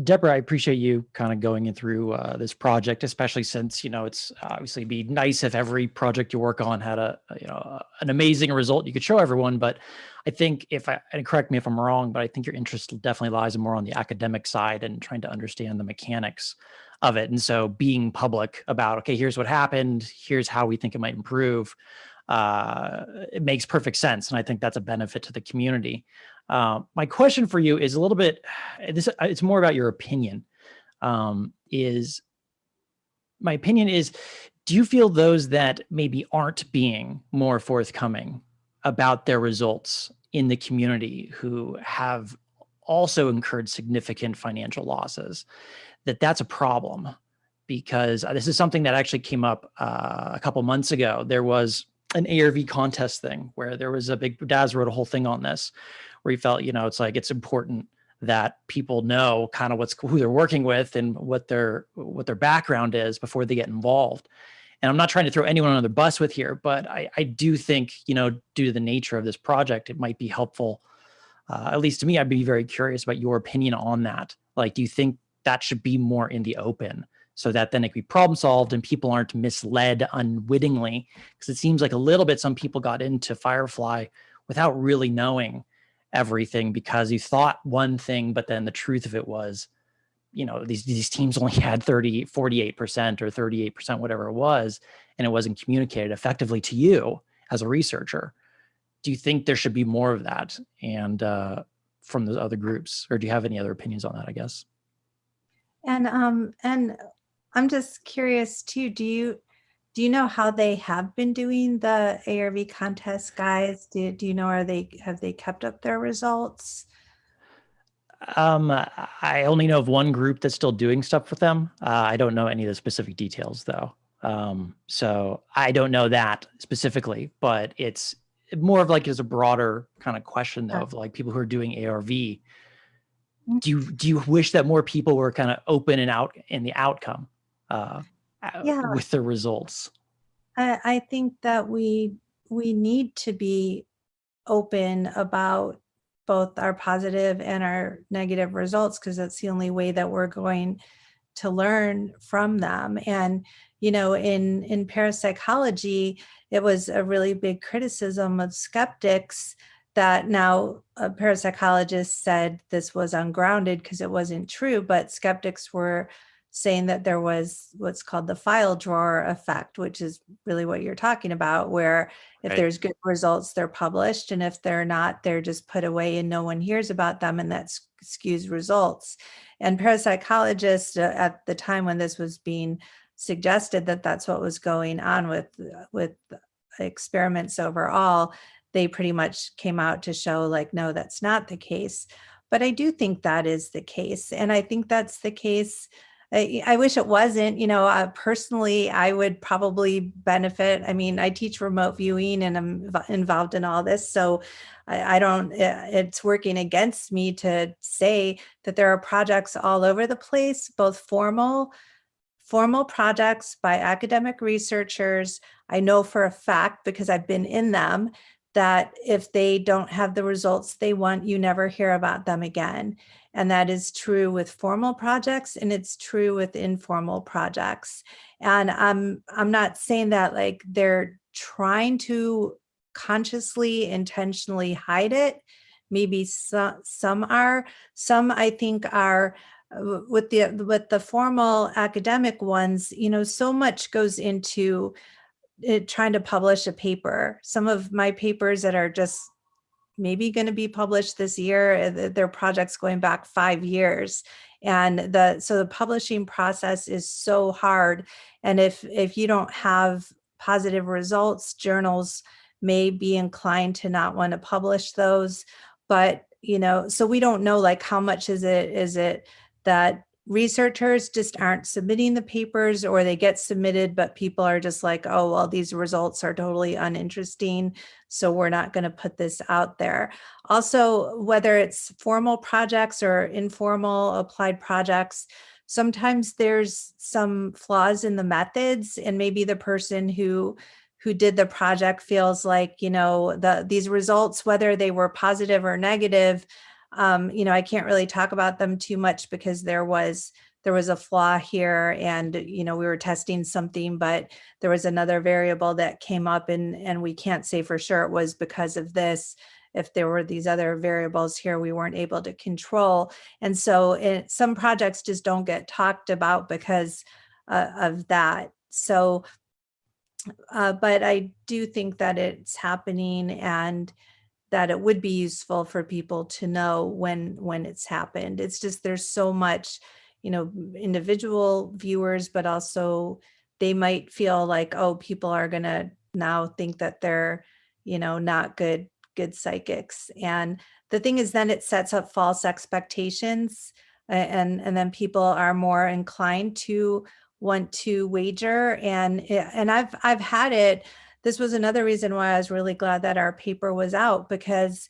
Debra, I appreciate you kind of going in through this project, especially since, it's obviously be nice if every project you work on had an amazing result you could show everyone. But I think and correct me if I'm wrong, but I think your interest definitely lies more on the academic side and trying to understand the mechanics of it. And so being public about, okay, here's what happened, here's how we think it might improve. It makes perfect sense. And I think that's a benefit to the community. My question for you is a little bit, it's more about your opinion. My opinion is, do you feel those that maybe aren't being more forthcoming about their results in the community who have also incurred significant financial losses, that's a problem? Because this is something that actually came up a couple months ago. There was an ARV contest thing where there was Daz wrote a whole thing on this, where he felt, it's important that people know kind of who they're working with and what their background is before they get involved. And I'm not trying to throw anyone under the bus with here, but I do think, due to the nature of this project, it might be helpful. At least to me, I'd be very curious about your opinion on that. Like, do you think that should be more in the open so that then it can be problem solved and people aren't misled unwittingly? Because it seems like a little bit some people got into Firefly without really knowing everything because you thought one thing, but then the truth of it was, these teams only had 48% or 38%, whatever it was, and it wasn't communicated effectively to you as a researcher. Do you think there should be more of that and from those other groups, or do you have any other opinions on that, I guess? And I'm just curious too, do you know how they have been doing the ARV contest, guys? Do you know, have they kept up their results? I only know of one group that's still doing stuff with them. I don't know any of the specific details though. So I don't know that specifically, but it's more of like as a broader kind of question though, of like people who are doing ARV. Do you wish that more people were kind of open and out in the outcome with the results? I think that we need to be open about both our positive and our negative results, because that's the only way that we're going to learn from them. And in parapsychology, it was a really big criticism of skeptics that now parapsychologists said this was ungrounded because it wasn't true, but skeptics were saying that there was what's called the file drawer effect, which is really what you're talking about, where if there's good results, they're published, and if they're not, they're just put away and no one hears about them, and that skews results. And parapsychologists at the time when this was being suggested that that's what was going on with experiments overall, they pretty much came out to show like, no, that's not the case. But I do think that is the case. And I think that's the case. I wish it wasn't, personally, I would probably benefit. I mean, I teach remote viewing and I'm involved in all this. So I don't, it's working against me to say that there are projects all over the place, both formal projects by academic researchers. I know for a fact, because I've been in them, that if they don't have the results they want, you never hear about them again. And that is true with formal projects, and it's true with informal projects. And I'm not saying that like they're trying to consciously, intentionally hide it. Maybe some are. Some I think are. With the formal academic ones, so much goes into trying to publish a paper. Some of my papers that are just maybe going to be published this year, they're projects going back 5 years. And so the publishing process is so hard. And if you don't have positive results, journals may be inclined to not want to publish those. But, so we don't know like how much is it that researchers just aren't submitting the papers, or they get submitted, but people are just like, oh, well, these results are totally uninteresting, so we're not going to put this out there. Also, whether it's formal projects or informal applied projects, sometimes there's some flaws in the methods, and maybe the person who who did the project feels like, these results, whether they were positive or negative, I can't really talk about them too much because there was a flaw here, and we were testing something, but there was another variable that came up, and we can't say for sure it was because of this. If there were these other variables here we weren't able to control. And so some projects just don't get talked about because of that. So, but I do think that it's happening, and that it would be useful for people to know when it's happened. It's just, there's so much, individual viewers, but also they might feel like, oh, people are going to now think that they're, not good psychics. And the thing is, then it sets up false expectations, and then people are more inclined to want to wager. And I've had it. This was another reason why I was really glad that our paper was out, because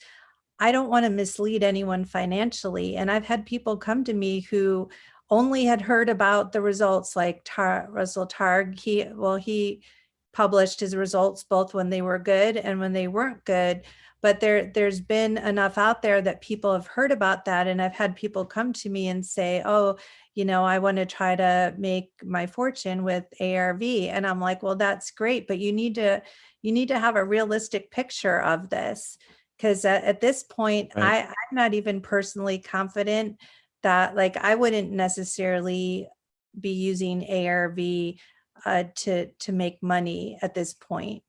I don't want to mislead anyone financially. And I've had people come to me who only had heard about the results, like Russell Targ. He published his results both when they were good and when they weren't good. But there's been enough out there that people have heard about that. And I've had people come to me and say, oh, I want to try to make my fortune with ARV. And I'm like, well, that's great, but you need to have a realistic picture of this. Because at this point, Right. I'm not even personally confident that, like, I wouldn't necessarily be using ARV to make money at this point.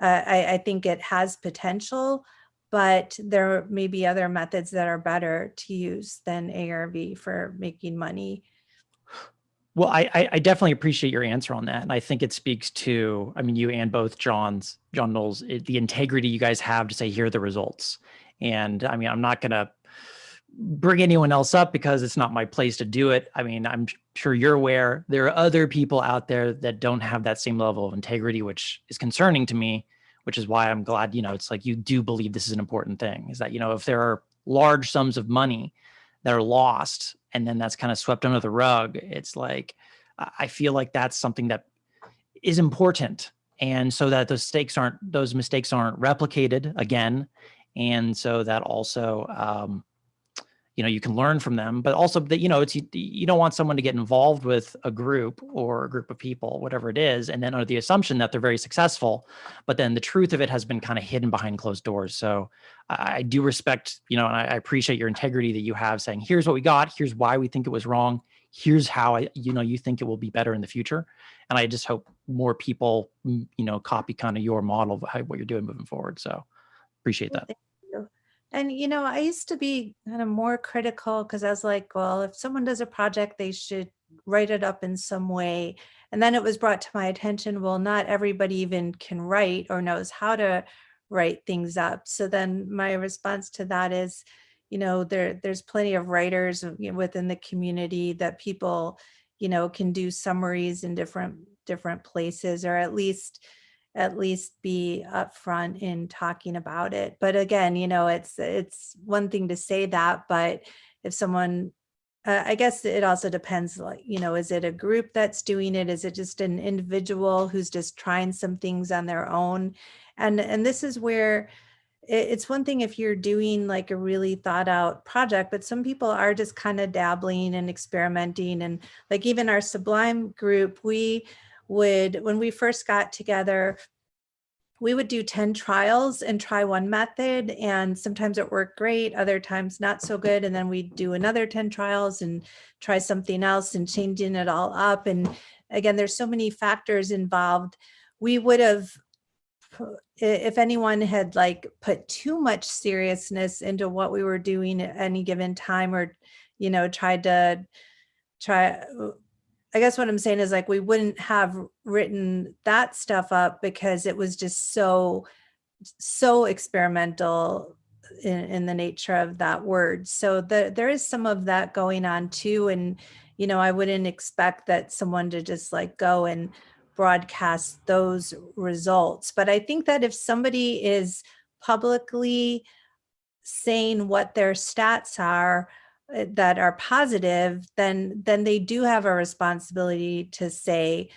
I think it has potential, but there may be other methods that are better to use than ARV for making money. Well, I definitely appreciate your answer on that. And I think it speaks to, I mean, you and both John Knowles, the integrity you guys have to say, here are the results. And I mean, I'm not going to bring anyone else up because it's not my place to do it. I mean, I'm sure you're aware there are other people out there that don't have that same level of integrity, which is concerning to me, which is why I'm glad, it's like you do believe this is an important thing, is that, if there are large sums of money that are lost and then that's kind of swept under the rug, it's like, I feel like that's something that is important. And so that those mistakes aren't replicated again. And so that also, you can learn from them, but also that, it's, you don't want someone to get involved with a group or a group of people, whatever it is, and then under the assumption that they're very successful, but then the truth of it has been kind of hidden behind closed doors. So I do respect, and I appreciate your integrity that you have, saying, here's what we got, here's why we think it was wrong, here's how you think it will be better in the future. And I just hope more people, copy kind of your model of what you're doing moving forward. So appreciate that. Thank you. And, I used to be kind of more critical, because I was like, well, if someone does a project, they should write it up in some way. And then it was brought to my attention, well, not everybody even can write or knows how to write things up. So then my response to that is, there's plenty of writers within the community that people, can do summaries in different places, or at least be upfront in talking about it. But again, it's one thing to say that, but if someone, I guess it also depends, like, is it a group that's doing it? Is it just an individual who's just trying some things on their own? And this is where it's one thing if you're doing like a really thought out project, but some people are just kind of dabbling and experimenting. And like even our Sublime group, when we first got together, we would do 10 trials and try one method. And sometimes it worked great, other times not so good. And then we'd do another 10 trials and try something else and changing it all up. And again, there's so many factors involved. We would have, if anyone had like put too much seriousness into what we were doing at any given time, or, I guess what I'm saying is, like, we wouldn't have written that stuff up because it was just so experimental in the nature of that word. So there is some of that going on too. And, I wouldn't expect that someone to just like go and broadcast those results. But I think that if somebody is publicly saying what their stats are that are positive, then they do have a responsibility to say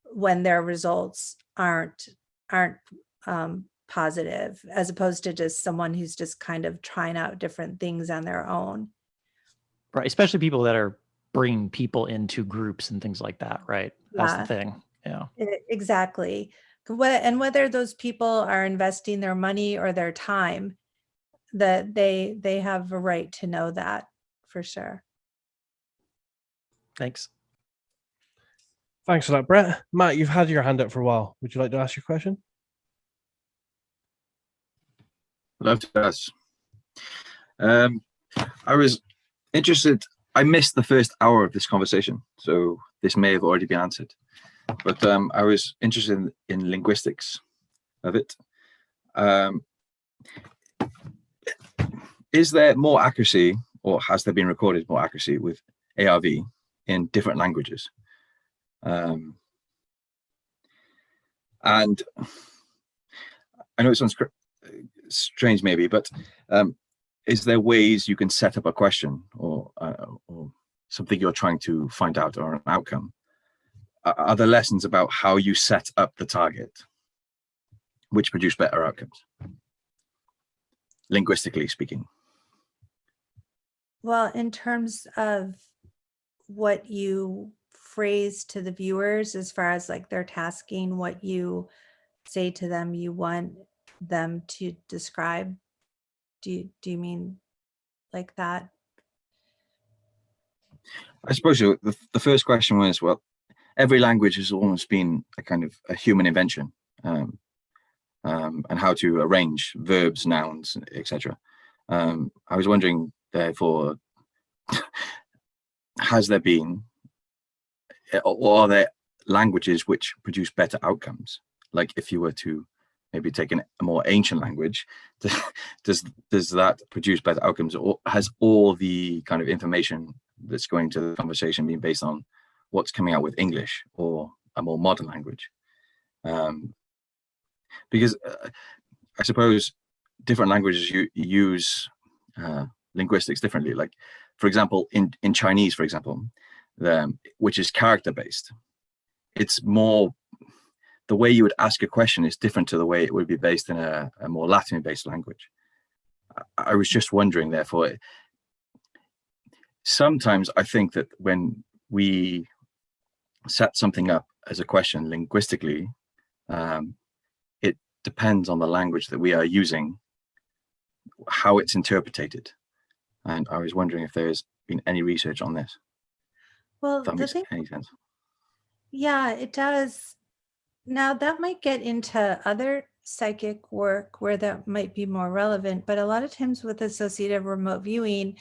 when their results aren't aren't positive, as opposed to just someone who's just kind of trying out different things on their own. Right. Especially people that are bringing people into groups and things like that. Right. That's the Yeah. thing. Yeah. Exactly. And whether those people are investing their money or their time, that they have a right to know that, for sure. Thanks. Thanks for that, Brett. Matt, you've had your hand up for a while. Would you like to ask your question? Love to ask. I was interested. I missed the first hour of this conversation, so this may have already been answered. But I was interested in linguistics of it. Is there more accuracy, or has there been recorded more accuracy with ARV in different languages? And I know it sounds strange maybe, but is there ways you can set up a question or something you're trying to find out, or an outcome? Are there lessons about how you set up the target which produce better outcomes, linguistically speaking? Well, in terms of what you phrase to the viewers, as far as like their tasking, what you say to them you want them to describe, do you mean like that? I suppose so. The first question was, well, every language has almost been a kind of a human invention, and how to arrange verbs, nouns, etc. I was wondering, therefore, has there been, or are there languages which produce better outcomes? Like if you were to maybe take a more ancient language, does that produce better outcomes, or has all the kind of information that's going to the conversation been based on what's coming out with English or a more modern language? Because I suppose different languages use linguistics differently. Like, for example, in Chinese, for example, which is character based, it's more, the way you would ask a question is different to the way it would be based in a more Latin based language. I was just wondering, therefore, sometimes I think that when we set something up as a question linguistically, it depends on the language that we are using, how it's interpreted. And I was wondering if there's been any research on this. Well, If that the makes thing, any sense. yeah, it does. Now that might get into other psychic work where that might be more relevant, but a lot of times with associative remote viewing,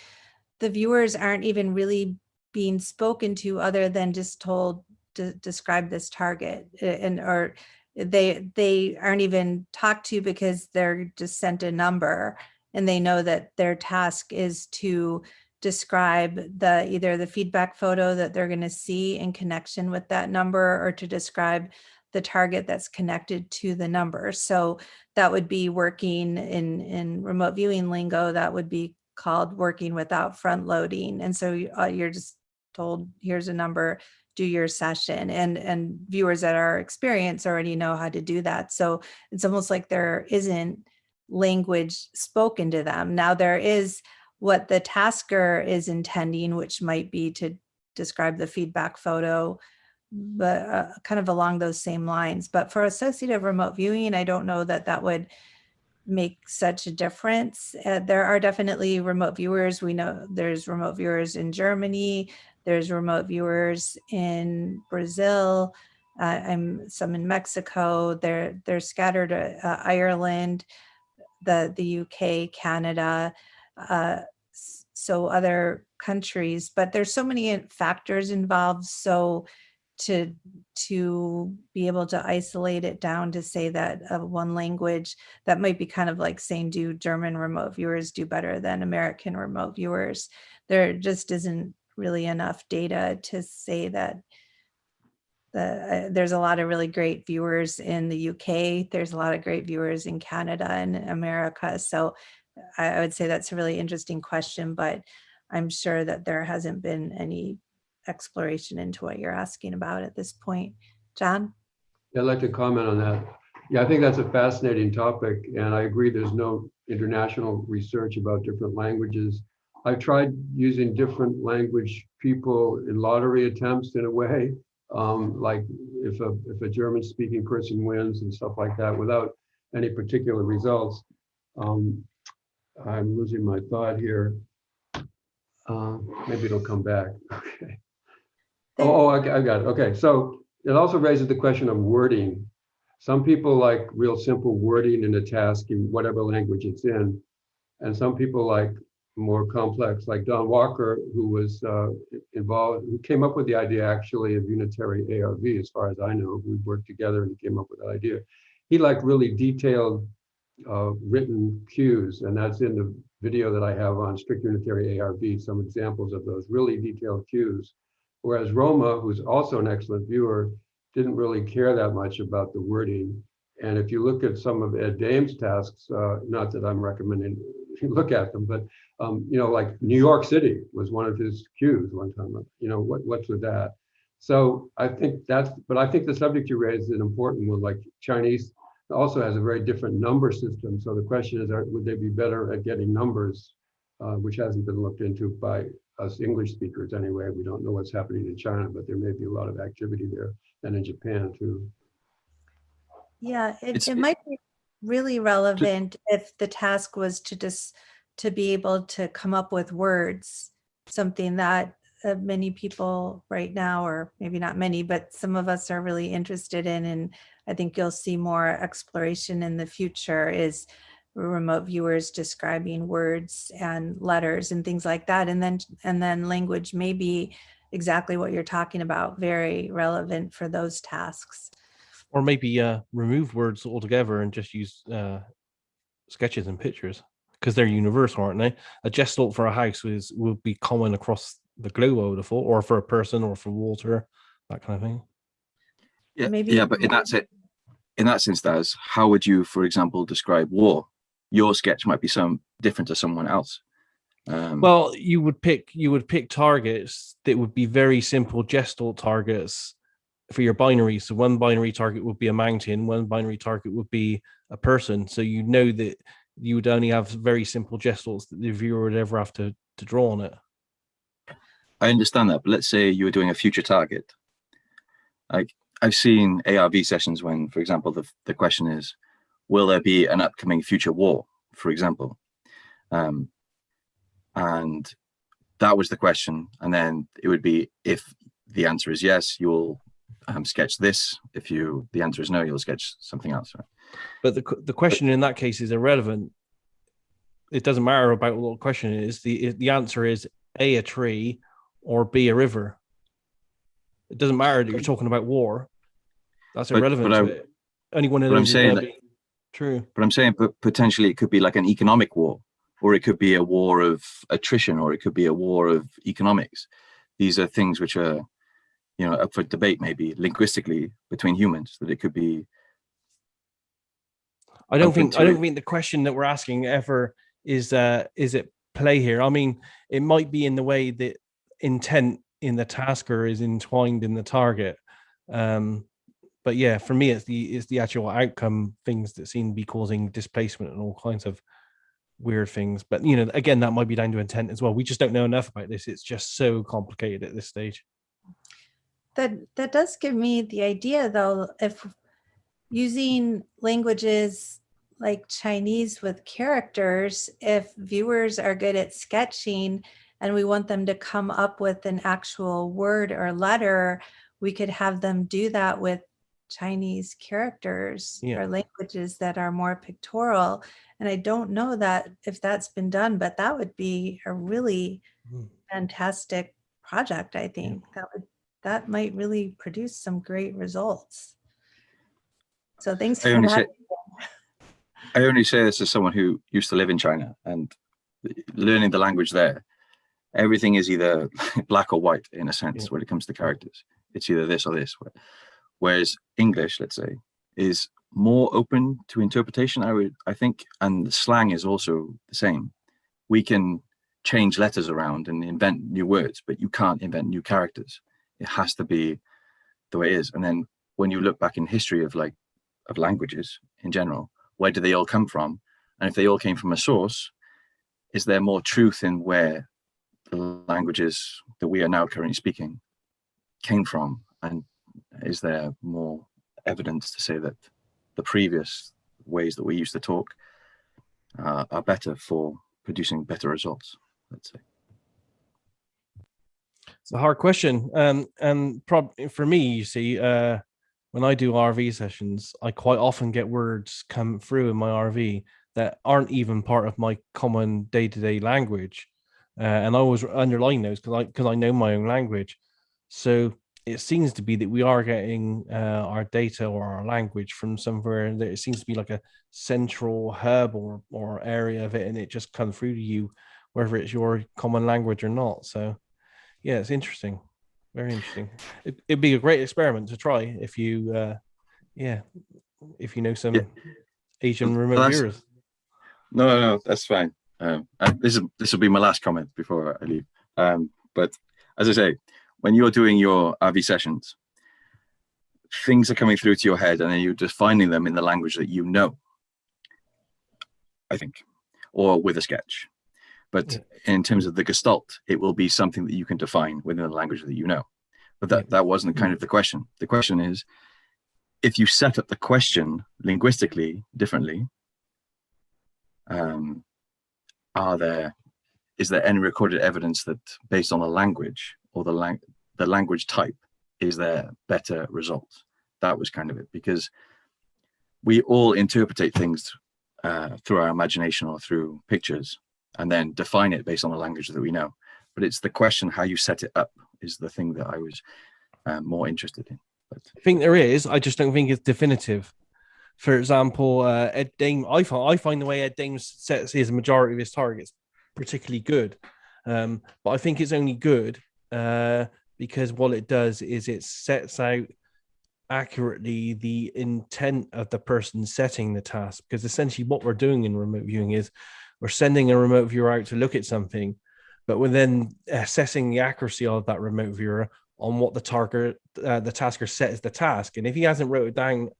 the viewers aren't even really being spoken to other than just told to describe this target, or they aren't even talked to because they're just sent a number and they know that their task is to describe either the feedback photo that they're going to see in connection with that number, or to describe the target that's connected to the number. So that would be working in remote viewing lingo, that would be called working without front loading. And so you're just told, here's a number, do your session. And viewers that are experienced already know how to do that. So it's almost like there isn't language spoken to them. Now there is what the tasker is intending, which might be to describe the feedback photo, but kind of along those same lines. But for associative remote viewing, I don't know that that would make such a difference. There are definitely remote viewers. We know there's remote viewers in Germany, there's remote viewers in Brazil, some in Mexico, they're scattered, Ireland, the UK, Canada, so other countries, but there's so many factors involved. So to be able to isolate it down to say that one language, that might be kind of like saying, do German remote viewers do better than American remote viewers? There just isn't really enough data to say that. There's a lot of really great viewers in the UK. There's a lot of great viewers in Canada and America. So I would say that's a really interesting question, but I'm sure that there hasn't been any exploration into what you're asking about at this point. John? I'd like to comment on that. Yeah, I think that's a fascinating topic, and I agree there's no international research about different languages. I've tried using different language people in lottery attempts in a way, like if a German-speaking person wins and stuff like that, without any particular results. I'm losing my thought here. Maybe it'll come back. Okay. I got it. Okay, so it also raises the question of wording. Some people like real simple wording in a task in whatever language it's in, and some people like more complex, like Don Walker, who was involved, who came up with the idea actually of unitary ARV, as far as I know. We worked together and came up with that idea. He liked really detailed written cues, and that's in the video that I have on strict unitary ARV, some examples of those really detailed cues. Whereas Roma, who's also an excellent viewer, didn't really care that much about the wording. And if you look at some of Ed Dame's tasks, not that I'm recommending you look at them, but like New York City was one of his cues one time. What's with that? So I think but I think the subject you raised is an important one. Like Chinese also has a very different number system. So the question is, would they be better at getting numbers, which hasn't been looked into by us English speakers anyway. We don't know what's happening in China, but there may be a lot of activity there, and in Japan too. Yeah, it might be really relevant if the task was to be able to come up with words, something that many people right now, or maybe not many, but some of us are really interested in, and I think you'll see more exploration in the future, is remote viewers describing words and letters and things like that. And then language may be exactly what you're talking about, very relevant for those tasks. Or maybe remove words altogether and just use sketches and pictures, because they're universal, aren't they? A gestalt for a house will be common across the globe, I would have thought, or for a person, or for water, that kind of thing. Yeah, Maybe yeah, but in that sense, how would you, for example, describe war? Your sketch might be different to someone else. Well, you would pick targets that would be very simple gestalt targets for your binary. So one binary target would be a mountain, one binary target would be a person. So you know that you would only have very simple gestalts that the viewer would ever have to draw on it. I understand that, but let's say you were doing a future target. Like, I've seen ARV sessions when, for example, the question is, will there be an upcoming future war, for example? And that was the question. And then it would be, if the answer is yes, you'll sketch this. If the answer is no, you'll sketch something else. Right? But the question in that case is irrelevant. It doesn't matter about what the question is. The answer is A, a tree, or B, a river. It doesn't matter that you're talking about war. That's irrelevant. Only one of those is going to be true. But I'm saying, potentially it could be like an economic war, or it could be a war of attrition, or it could be a war of economics. These are things which are, up for debate, maybe linguistically between humans. That it could be. I don't think the question that we're asking ever is it play here. I mean, it might be in the way that intent in the tasker is entwined in the target. But yeah, for me, it's the actual outcome things that seem to be causing displacement and all kinds of weird things. But again, that might be down to intent as well. We just don't know enough about this. It's just so complicated at this stage. That does give me the idea, though, if using languages like Chinese with characters, if viewers are good at sketching and we want them to come up with an actual word or letter, we could have them do that with Chinese characters or languages that are more pictorial. And I don't know that if that's been done, but that would be a really fantastic project. I think that might really produce some great results. So thanks for that. I only say this as someone who used to live in China, and learning the language there, everything is either black or white in a sense when it comes to characters. It's either this or this. Whereas English, let's say, is more open to interpretation, I think, and the slang is also the same. We can change letters around and invent new words, but you can't invent new characters. It has to be the way it is. And then when you look back in history of like of languages in general. Where do they all come from? And if they all came from a source, is there more truth in where the languages that we are now currently speaking came from? And is there more evidence to say that the previous ways that we used to talk are better for producing better results, let's say? It's a hard question. And probably for me, you see, when I do RV sessions, I quite often get words come through in my RV that aren't even part of my common day-to-day language. And I always underline those because I know my own language. So it seems to be that we are getting our data or our language from somewhere that it seems to be like a central hub or area of it, and it just comes through to you, whether it's your common language or not. So yeah, it's interesting. Very interesting. It'd be a great experiment to try if you, if you know some Asian remote viewers. No, that's fine. This will be my last comment before I leave. But as I say, when you're doing your RV sessions, things are coming through to your head, and then you're defining them in the language that you know, I think, or with a sketch. But in terms of the gestalt, it will be something that you can define within the language that you know. But that wasn't kind of the question. The question is, if you set up the question linguistically differently, is there any recorded evidence that based on the language or the language type, is there better results? That was kind of it, because we all interpret things through our imagination or through pictures, and then define it based on the language that we know. But it's the question how you set it up is the thing that I was more interested in. But I think there is. I just don't think it's definitive. For example, Ed Dame, I find the way Ed Dame sets his majority of his targets particularly good. But I think it's only good because what it does is it sets out accurately the intent of the person setting the task. Because essentially what we're doing in remote viewing is we're sending a remote viewer out to look at something, but we're then assessing the accuracy of that remote viewer on what the tasker set as the task. And if he hasn't wrote it down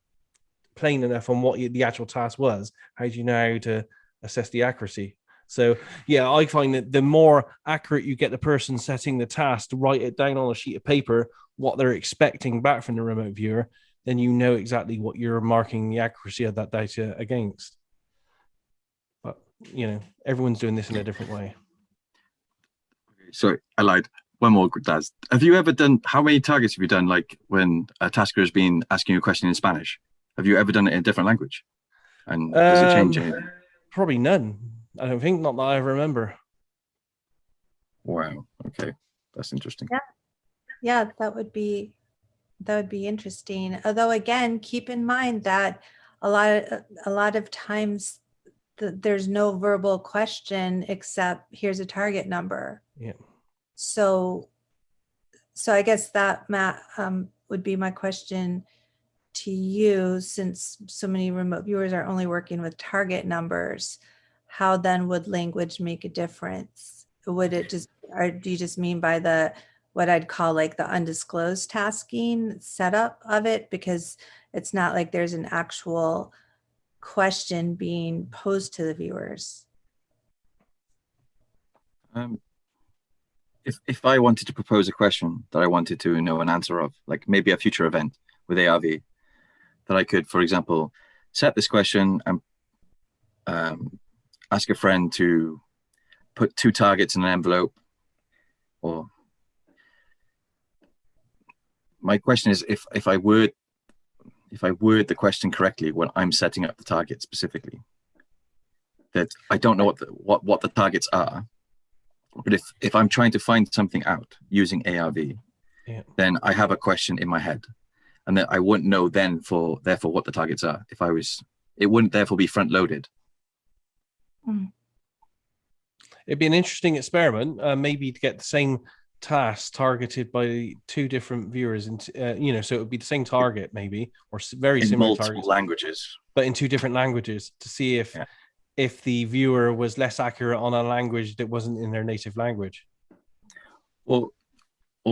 plain enough on what the actual task was, how do you know how to assess the accuracy? So yeah, I find that the more accurate you get the person setting the task to write it down on a sheet of paper, what they're expecting back from the remote viewer, then you know exactly what you're marking the accuracy of that data against. But you know, everyone's doing this in a different way. Sorry, I lied. One more, Daz. Have you ever done, how many targets have you done, like when a tasker has been asking you a question in Spanish? Have you ever done it in a different language? And does it change anything? Probably none. I don't think, not that I remember. Wow. Okay, that's interesting. Yeah, that would be interesting. Although again, keep in mind that a lot of times there's no verbal question except here's a target number. Yeah. So I guess that, Matt, would be my question to you, since so many remote viewers are only working with target numbers. How then would language make a difference? Would it just, or do you just mean by what I'd call like the undisclosed tasking setup of it? Because it's not like there's an actual question being posed to the viewers. If I wanted to propose a question that I wanted to know an answer of, like maybe a future event with ARV, that I could, for example, set this question and ask a friend to put 2 targets in an envelope. Or my question is, if I word the question correctly when I'm setting up the target specifically, that I don't know what the targets are. But if I'm trying to find something out using ARV, then I have a question in my head, and then I wouldn't know therefore what the targets are. It wouldn't therefore be front loaded. It'd be an interesting experiment, maybe to get the same task targeted by 2 different viewers, and so it would be the same target maybe, or very similar targets, languages, but in 2 different languages, to see if the viewer was less accurate on a language that wasn't in their native language. Or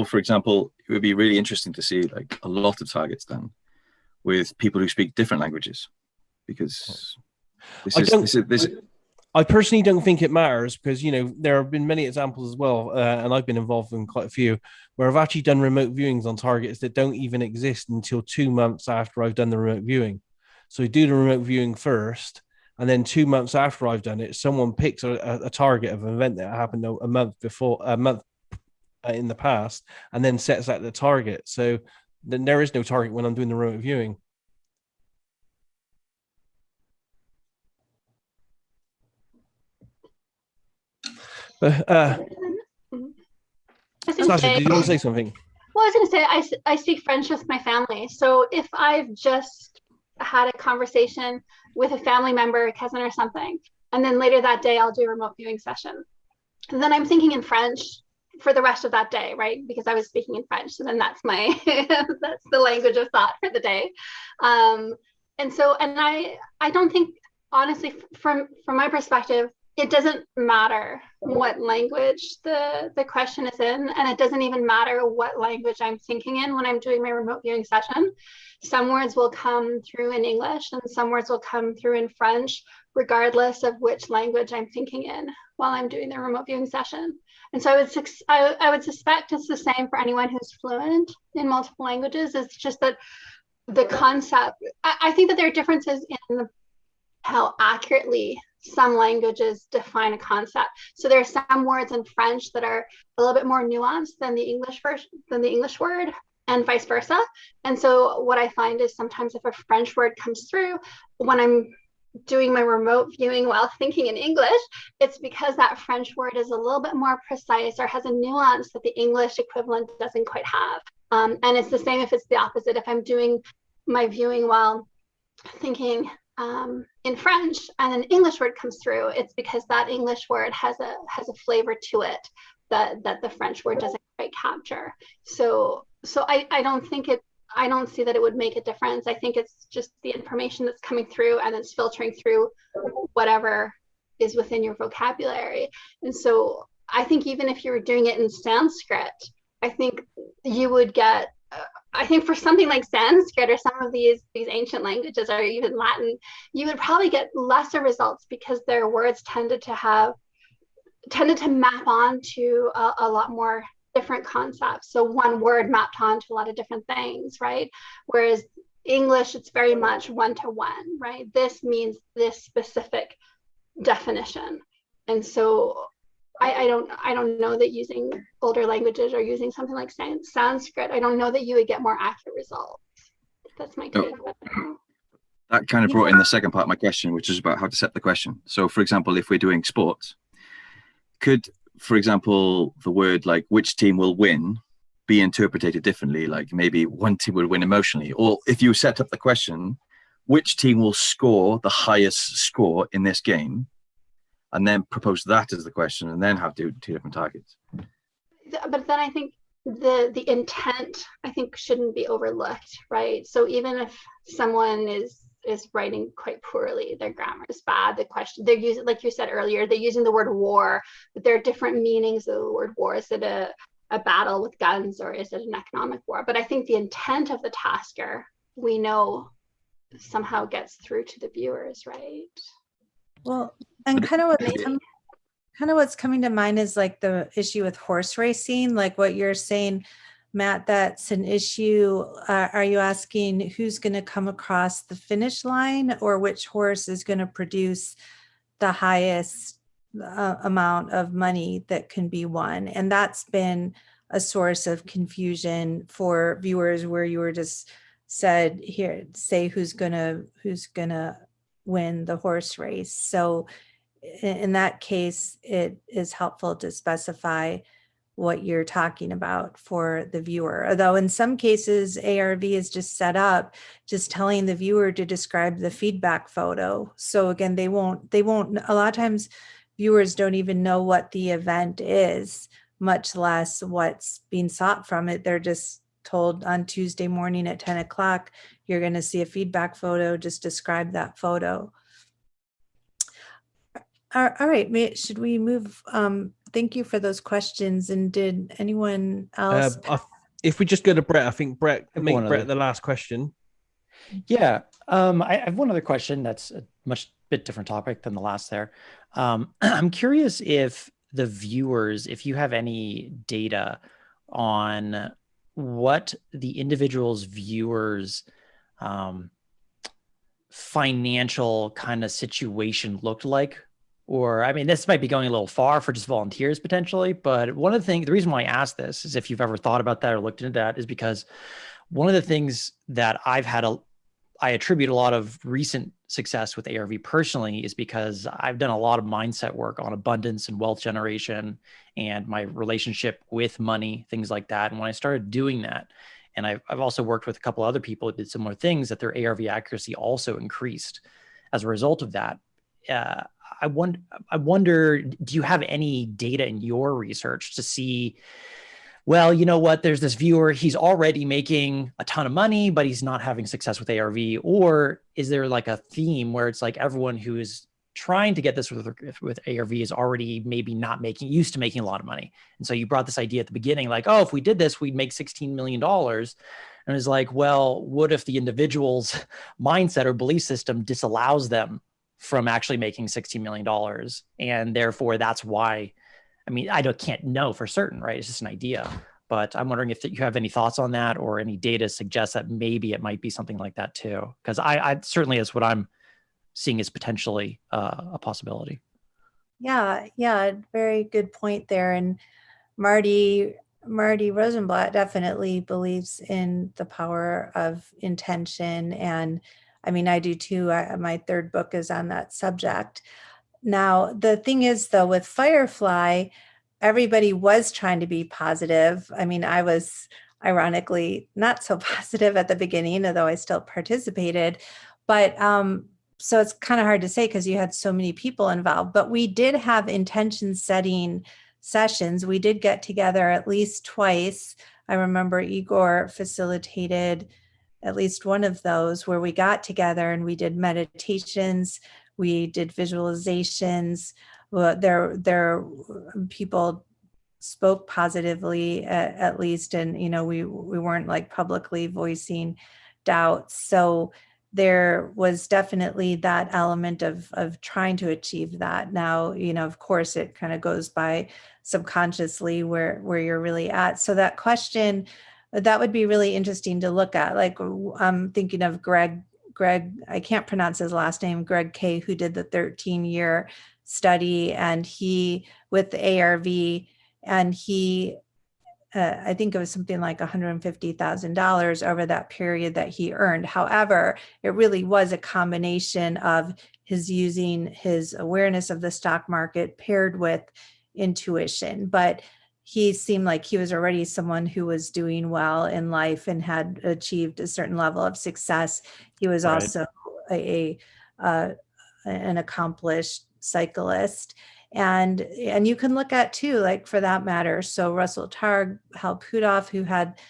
for example, it would be really interesting to see like a lot of targets done with people who speak different languages? Because I personally don't think it matters, because, you know, there have been many examples as well, and I've been involved in quite a few, where I've actually done remote viewings on targets that don't even exist until 2 months after I've done the remote viewing. So we do the remote viewing first, and then 2 months after I've done it, someone picks a target of an event that happened a month in the past, and then sets that the target. So then there is no target when I'm doing the remote viewing. But Sasha, did you want to say something? Well, I was going to say, I speak French with my family. So if I've just had a conversation with a family member, a cousin or something, and then later that day I'll do a remote viewing session, and then I'm thinking in French for the rest of that day, right? Because I was speaking in French. So then that's my, that's the language of thought for the day. And I don't think, honestly, from my perspective, it doesn't matter what language the question is in, and it doesn't even matter what language I'm thinking in when I'm doing my remote viewing session. Some words will come through in English and some words will come through in French, regardless of which language I'm thinking in while I'm doing the remote viewing session. And so I would suspect it's the same for anyone who's fluent in multiple languages. It's just that the concept, I think that there are differences in how accurately some languages define a concept. So there are some words in French that are a little bit more nuanced than the English word, and vice versa. And so what I find is sometimes if a French word comes through when I'm doing my remote viewing while thinking in English, it's because that French word is a little bit more precise or has a nuance that the English equivalent doesn't quite have. And it's the same if it's the opposite. If I'm doing my viewing while thinking in French and an English word comes through, it's because that English word has a flavor to it that the French word doesn't quite capture. So I don't see that it would make a difference. I think it's just the information that's coming through and it's filtering through whatever is within your vocabulary. And so I think even if you were doing it in Sanskrit, I think you would get, I think for something like Sanskrit or some of these ancient languages or even Latin, you would probably get lesser results because their words tended to map on to a lot more different concepts. So one word mapped onto a lot of different things, right? Whereas English, it's very much one-to-one, right? This means this specific definition. And so I don't know that using older languages or using something like Sanskrit, I don't know that you would get more accurate results. That's my take. That kind of brought in the second part of my question, which is about how to set the question. So for example, if we're doing sports, could, for example, the word like which team will win be interpreted differently? Like maybe one team would win emotionally, or if you set up the question, which team will score the highest score in this game, and then propose that as the question, and then have two different targets. But then I think the intent, I think, shouldn't be overlooked, right? So even if someone is writing quite poorly, their grammar is bad, the question they're using, like you said earlier, they're using the word war, but there are different meanings of the word war. Is it a battle with guns, or is it an economic war? But I think the intent of the tasker, we know, somehow gets through to the viewers, right? Well, and kind of what's coming to mind is like the issue with horse racing, like what you're saying, Matt, that's an issue. Are you asking who's going to come across the finish line, or which horse is going to produce the highest amount of money that can be won? And that's been a source of confusion for viewers, where you were just said, here, say who's gonna win the horse race. So in that case, it is helpful to specify what you're talking about for the viewer. Although in some cases, ARV is just set up, just telling the viewer to describe the feedback photo. So again, they won't, a lot of times viewers don't even know what the event is, much less what's being sought from it. They're just told on Tuesday morning at 10 o'clock, you're going to see a feedback photo, just describe that photo. All right, should we move? Thank you for those questions. And did anyone else? If we just go to Brett, I think Brett, make Brett the last question. Yeah, I have one other question that's a much bit different topic than the last there. I'm curious if the viewers, if you have any data on what the individual's viewers' financial kind of situation looked like. Or, I mean, this might be going a little far for just volunteers potentially, but one of the things, the reason why I asked this is if you've ever thought about that or looked into that is because one of the things that I attribute a lot of recent success with ARV personally is because I've done a lot of mindset work on abundance and wealth generation and my relationship with money, things like that. And when I started doing that, and I've also worked with a couple other people who did similar things, that their ARV accuracy also increased as a result of that. I wonder, do you have any data in your research to see, well, you know what, there's this viewer, he's already making a ton of money, but he's not having success with ARV? Or is there like a theme where it's like everyone who is trying to get this with ARV is already maybe not used to making a lot of money? And so you brought this idea at the beginning, like, oh, if we did this, we'd make $16 million. And it's like, well, what if the individual's mindset or belief system disallows them from actually making $16 million? And therefore that's why, I mean, can't know for certain, right? It's just an idea, but I'm wondering if you have any thoughts on that or any data suggests that maybe it might be something like that too. Because I certainly is what I'm seeing as potentially a possibility. Yeah, very good point there. And Marty Rosenblatt definitely believes in the power of intention. And I mean, I do too. My third book is on that subject. Now, the thing is, though, with Firefly, everybody was trying to be positive. I mean, I was ironically not so positive at the beginning, although I still participated. But so it's kind of hard to say because you had so many people involved. But we did have intention setting sessions. We did get together at least twice. I remember Igor facilitated at least one of those where we got together and we did meditations, we did visualizations. There people spoke positively at least, and we weren't like publicly voicing doubts. So there was definitely that element of trying to achieve that. Now, of course, it kind of goes by subconsciously where you're really at. So that question, that would be really interesting to look at. Like, I'm thinking of Greg, I can't pronounce his last name, Greg K., who did the 13-year study, and he, with the ARV, and he, I think it was something like $150,000 over that period that he earned. However, it really was a combination of his using his awareness of the stock market paired with intuition. But he seemed like he was already someone who was doing well in life and had achieved a certain level of success. He was Right. also an accomplished cyclist. And you can look at too, like for that matter. So Russell Targ, Hal Puthoff, who had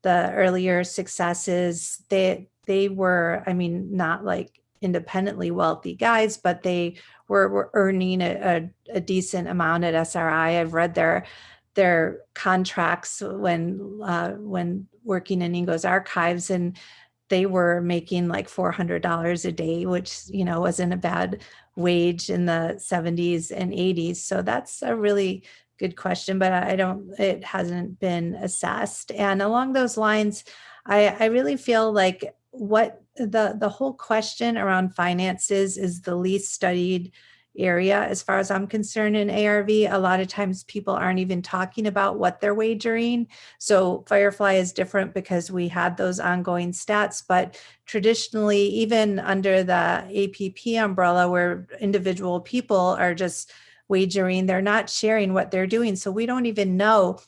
the earlier successes, they were, I mean, not like independently wealthy guys, but they were earning a decent amount at SRI. I've read their contracts when working in Ingo's archives, and they were making like $400 a day, which, wasn't a bad wage in the 70s and 80s. So that's a really good question, but it hasn't been assessed. And along those lines, I really feel like what the whole question around finances is the least studied area as far as I'm concerned in ARV. A lot of times people aren't even talking about what they're wagering. So Firefly is different because we had those ongoing stats, but traditionally, even under the APP umbrella where individual people are just wagering, they're not sharing what they're doing. So we don't even know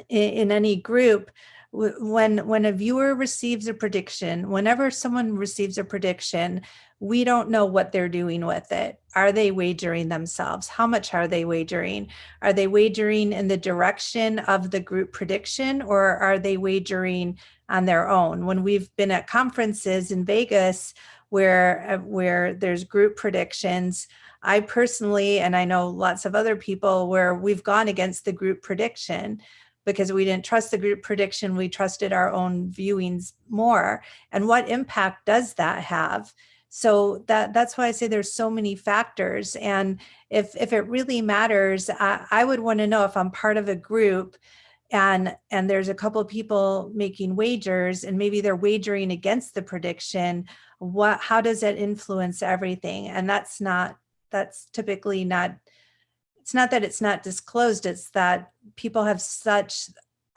in any group when a viewer receives a prediction, whenever someone receives a prediction, we don't know what they're doing with it. Are they wagering themselves? How much are they wagering? Are they wagering in the direction of the group prediction, or are they wagering on their own? When we've been at conferences in Vegas where there's group predictions, I personally, and I know lots of other people, where we've gone against the group prediction. because we didn't trust the group prediction. We trusted our own viewings more. And what impact does that have? So that's why I say there's so many factors. And if it really matters, I would want to know if I'm part of a group and there's a couple of people making wagers and maybe they're wagering against the prediction, how does that influence everything? And that's typically not, it's not that it's not disclosed, it's that people have such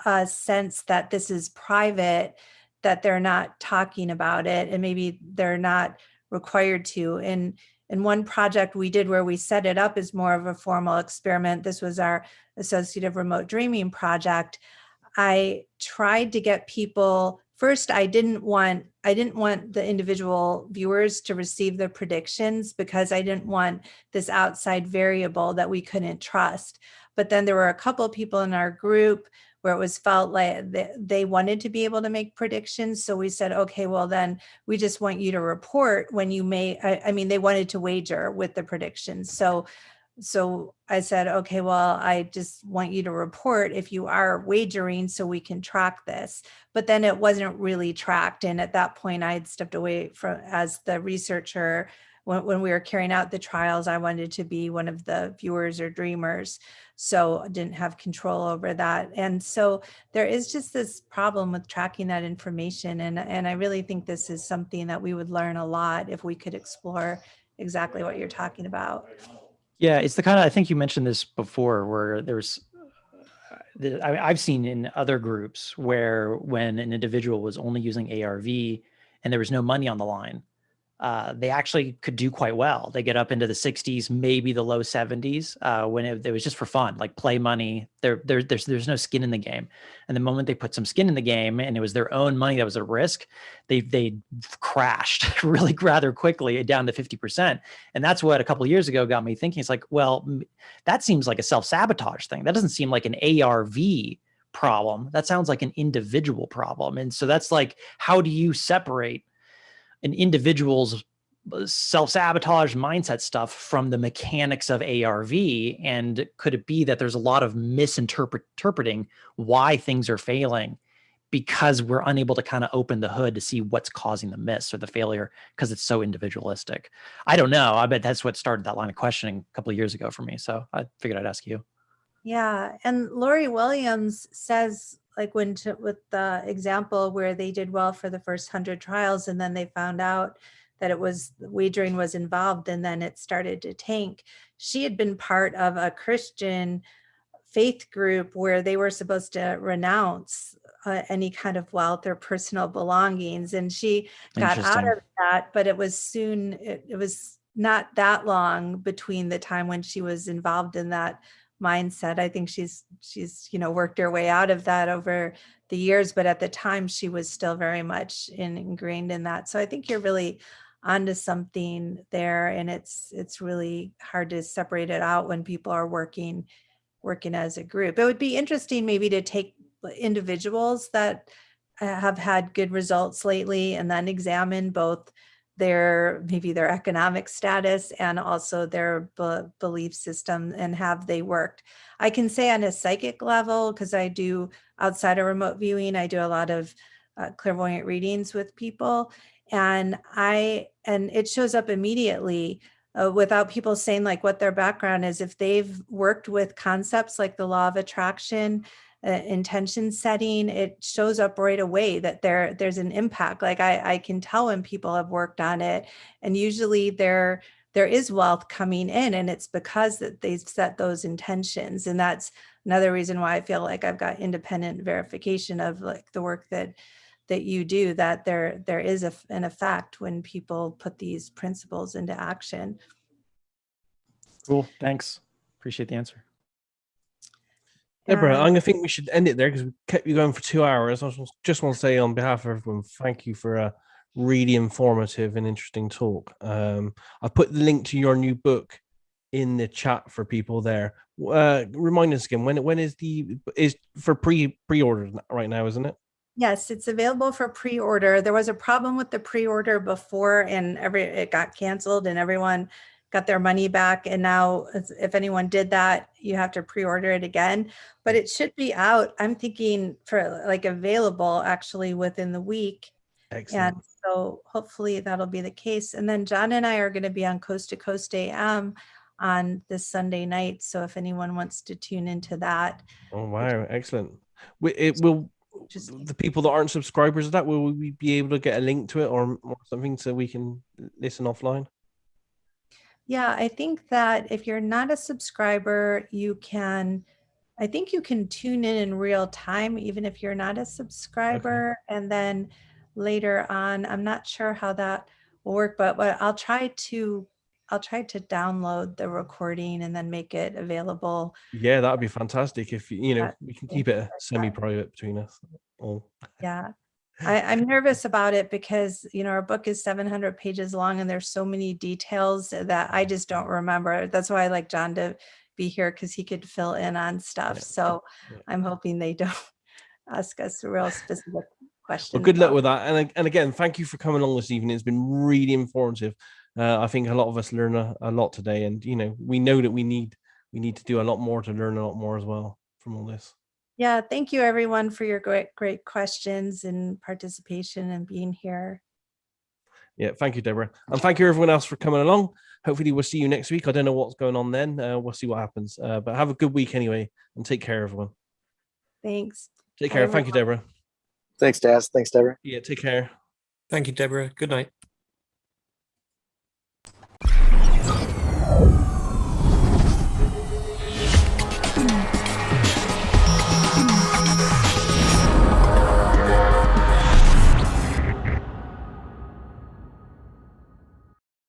a sense that this is private that they're not talking about it, and maybe they're not required to. In one project we did where we set it up as more of a formal experiment, this was our associative remote dreaming project. I tried to get people, first, I didn't want the individual viewers to receive the predictions because I didn't want this outside variable that we couldn't trust. But then there were a couple of people in our group where it was felt like they wanted to be able to make predictions. So we said, okay, well then we just want you to report when you may, I mean, they wanted to wager with the predictions. So I said, okay, well, I just want you to report if you are wagering so we can track this. But then it wasn't really tracked. And at that point I had stepped away from, as the researcher, when we were carrying out the trials, I wanted to be one of the viewers or dreamers. So I didn't have control over that. And so there is just this problem with tracking that information. And I really think this is something that we would learn a lot if we could explore exactly what you're talking about. Yeah, it's the kind of, I think you mentioned this before, where there's, I've seen in other groups where when an individual was only using ARV and there was no money on the line, they actually could do quite well. They get up into the 60s, maybe the low 70s, when it was just for fun, like play money. There's no skin in the game. And the moment they put some skin in the game and it was their own money that was at risk, they crashed really rather quickly down to 50%. And that's what a couple of years ago got me thinking. It's like, well, that seems like a self-sabotage thing. That doesn't seem like an ARV problem. That sounds like an individual problem. And so that's like, how do you separate an individual's self-sabotage mindset stuff from the mechanics of ARV? And could it be that there's a lot of misinterpreting why things are failing because we're unable to kind of open the hood to see what's causing the miss or the failure because it's so individualistic? I don't know. I bet that's what started that line of questioning a couple of years ago for me. So I figured I'd ask you. Yeah, and Lori Williams says, like with the example where they did well for the first 100 trials and then they found out that it was wagering was involved and then it started to tank. She had been part of a Christian faith group where they were supposed to renounce any kind of wealth or personal belongings, and she got out of that, but it was soon, it was not that long between the time when she was involved in that mindset. I think she's worked her way out of that over the years, but at the time she was still very much ingrained in that. So I think you're really onto something there, and it's really hard to separate it out when people are working as a group. It would be interesting maybe to take individuals that have had good results lately and then examine both maybe their economic status and also their belief system, and have they worked. I can say on a psychic level, because I do outside of remote viewing, I do a lot of clairvoyant readings with people, and it shows up immediately without people saying like what their background is. If they've worked with concepts like the law of attraction, intention setting, it shows up right away that there's an impact. Like I can tell when people have worked on it, and usually there is wealth coming in, and it's because that they've set those intentions. And that's another reason why I feel like I've got independent verification of like the work that you do, that there is an effect when people put these principles into action. Cool, thanks. Appreciate the answer. Debra, I think we should end it there because we kept you going for 2 hours. I just want to say on behalf of everyone, thank you for a really informative and interesting talk. I put the link to your new book in the chat for people there. Remind us again, when is for pre-order right now, isn't it? Yes, it's available for pre-order. There was a problem with the pre-order before, and it got canceled, and everyone got their money back. And now if anyone did that, you have to pre-order it again, but it should be out. I'm thinking for like available actually within the week. Excellent. And so hopefully that'll be the case. And then John and I are going to be on Coast to Coast AM on this Sunday night. So if anyone wants to tune into that. Oh, wow. Excellent. It will, the people that aren't subscribers of that, will we be able to get a link to it or something so we can listen offline? Yeah, I think that if you're not a subscriber, I think you can tune in real time, even if you're not a subscriber. Okay. And then later on, I'm not sure how that will work, but I'll try to download the recording and then make it available. Yeah, that'd be fantastic. If we can keep it semi-private between us all. Yeah. I'm nervous about it because, our book is 700 pages long and there's so many details that I just don't remember. That's why I like John to be here, because he could fill in on stuff. So I'm hoping they don't ask us real specific questions. Well, good luck with that. And again, thank you for coming along this evening. It's been really informative. I think a lot of us learn a lot today, and we know that we need to do a lot more to learn a lot more as well from all this. Yeah, thank you everyone for your great questions and participation and being here. Yeah, thank you, Deborah. And thank you everyone else for coming along. Hopefully we'll see you next week. I don't know what's going on then. We'll see what happens. But have a good week anyway, and take care, everyone. Thanks. Take care. Thank you, Deborah. Thanks, Daz. Thanks, Deborah. Yeah, take care. Thank you, Deborah. Good night.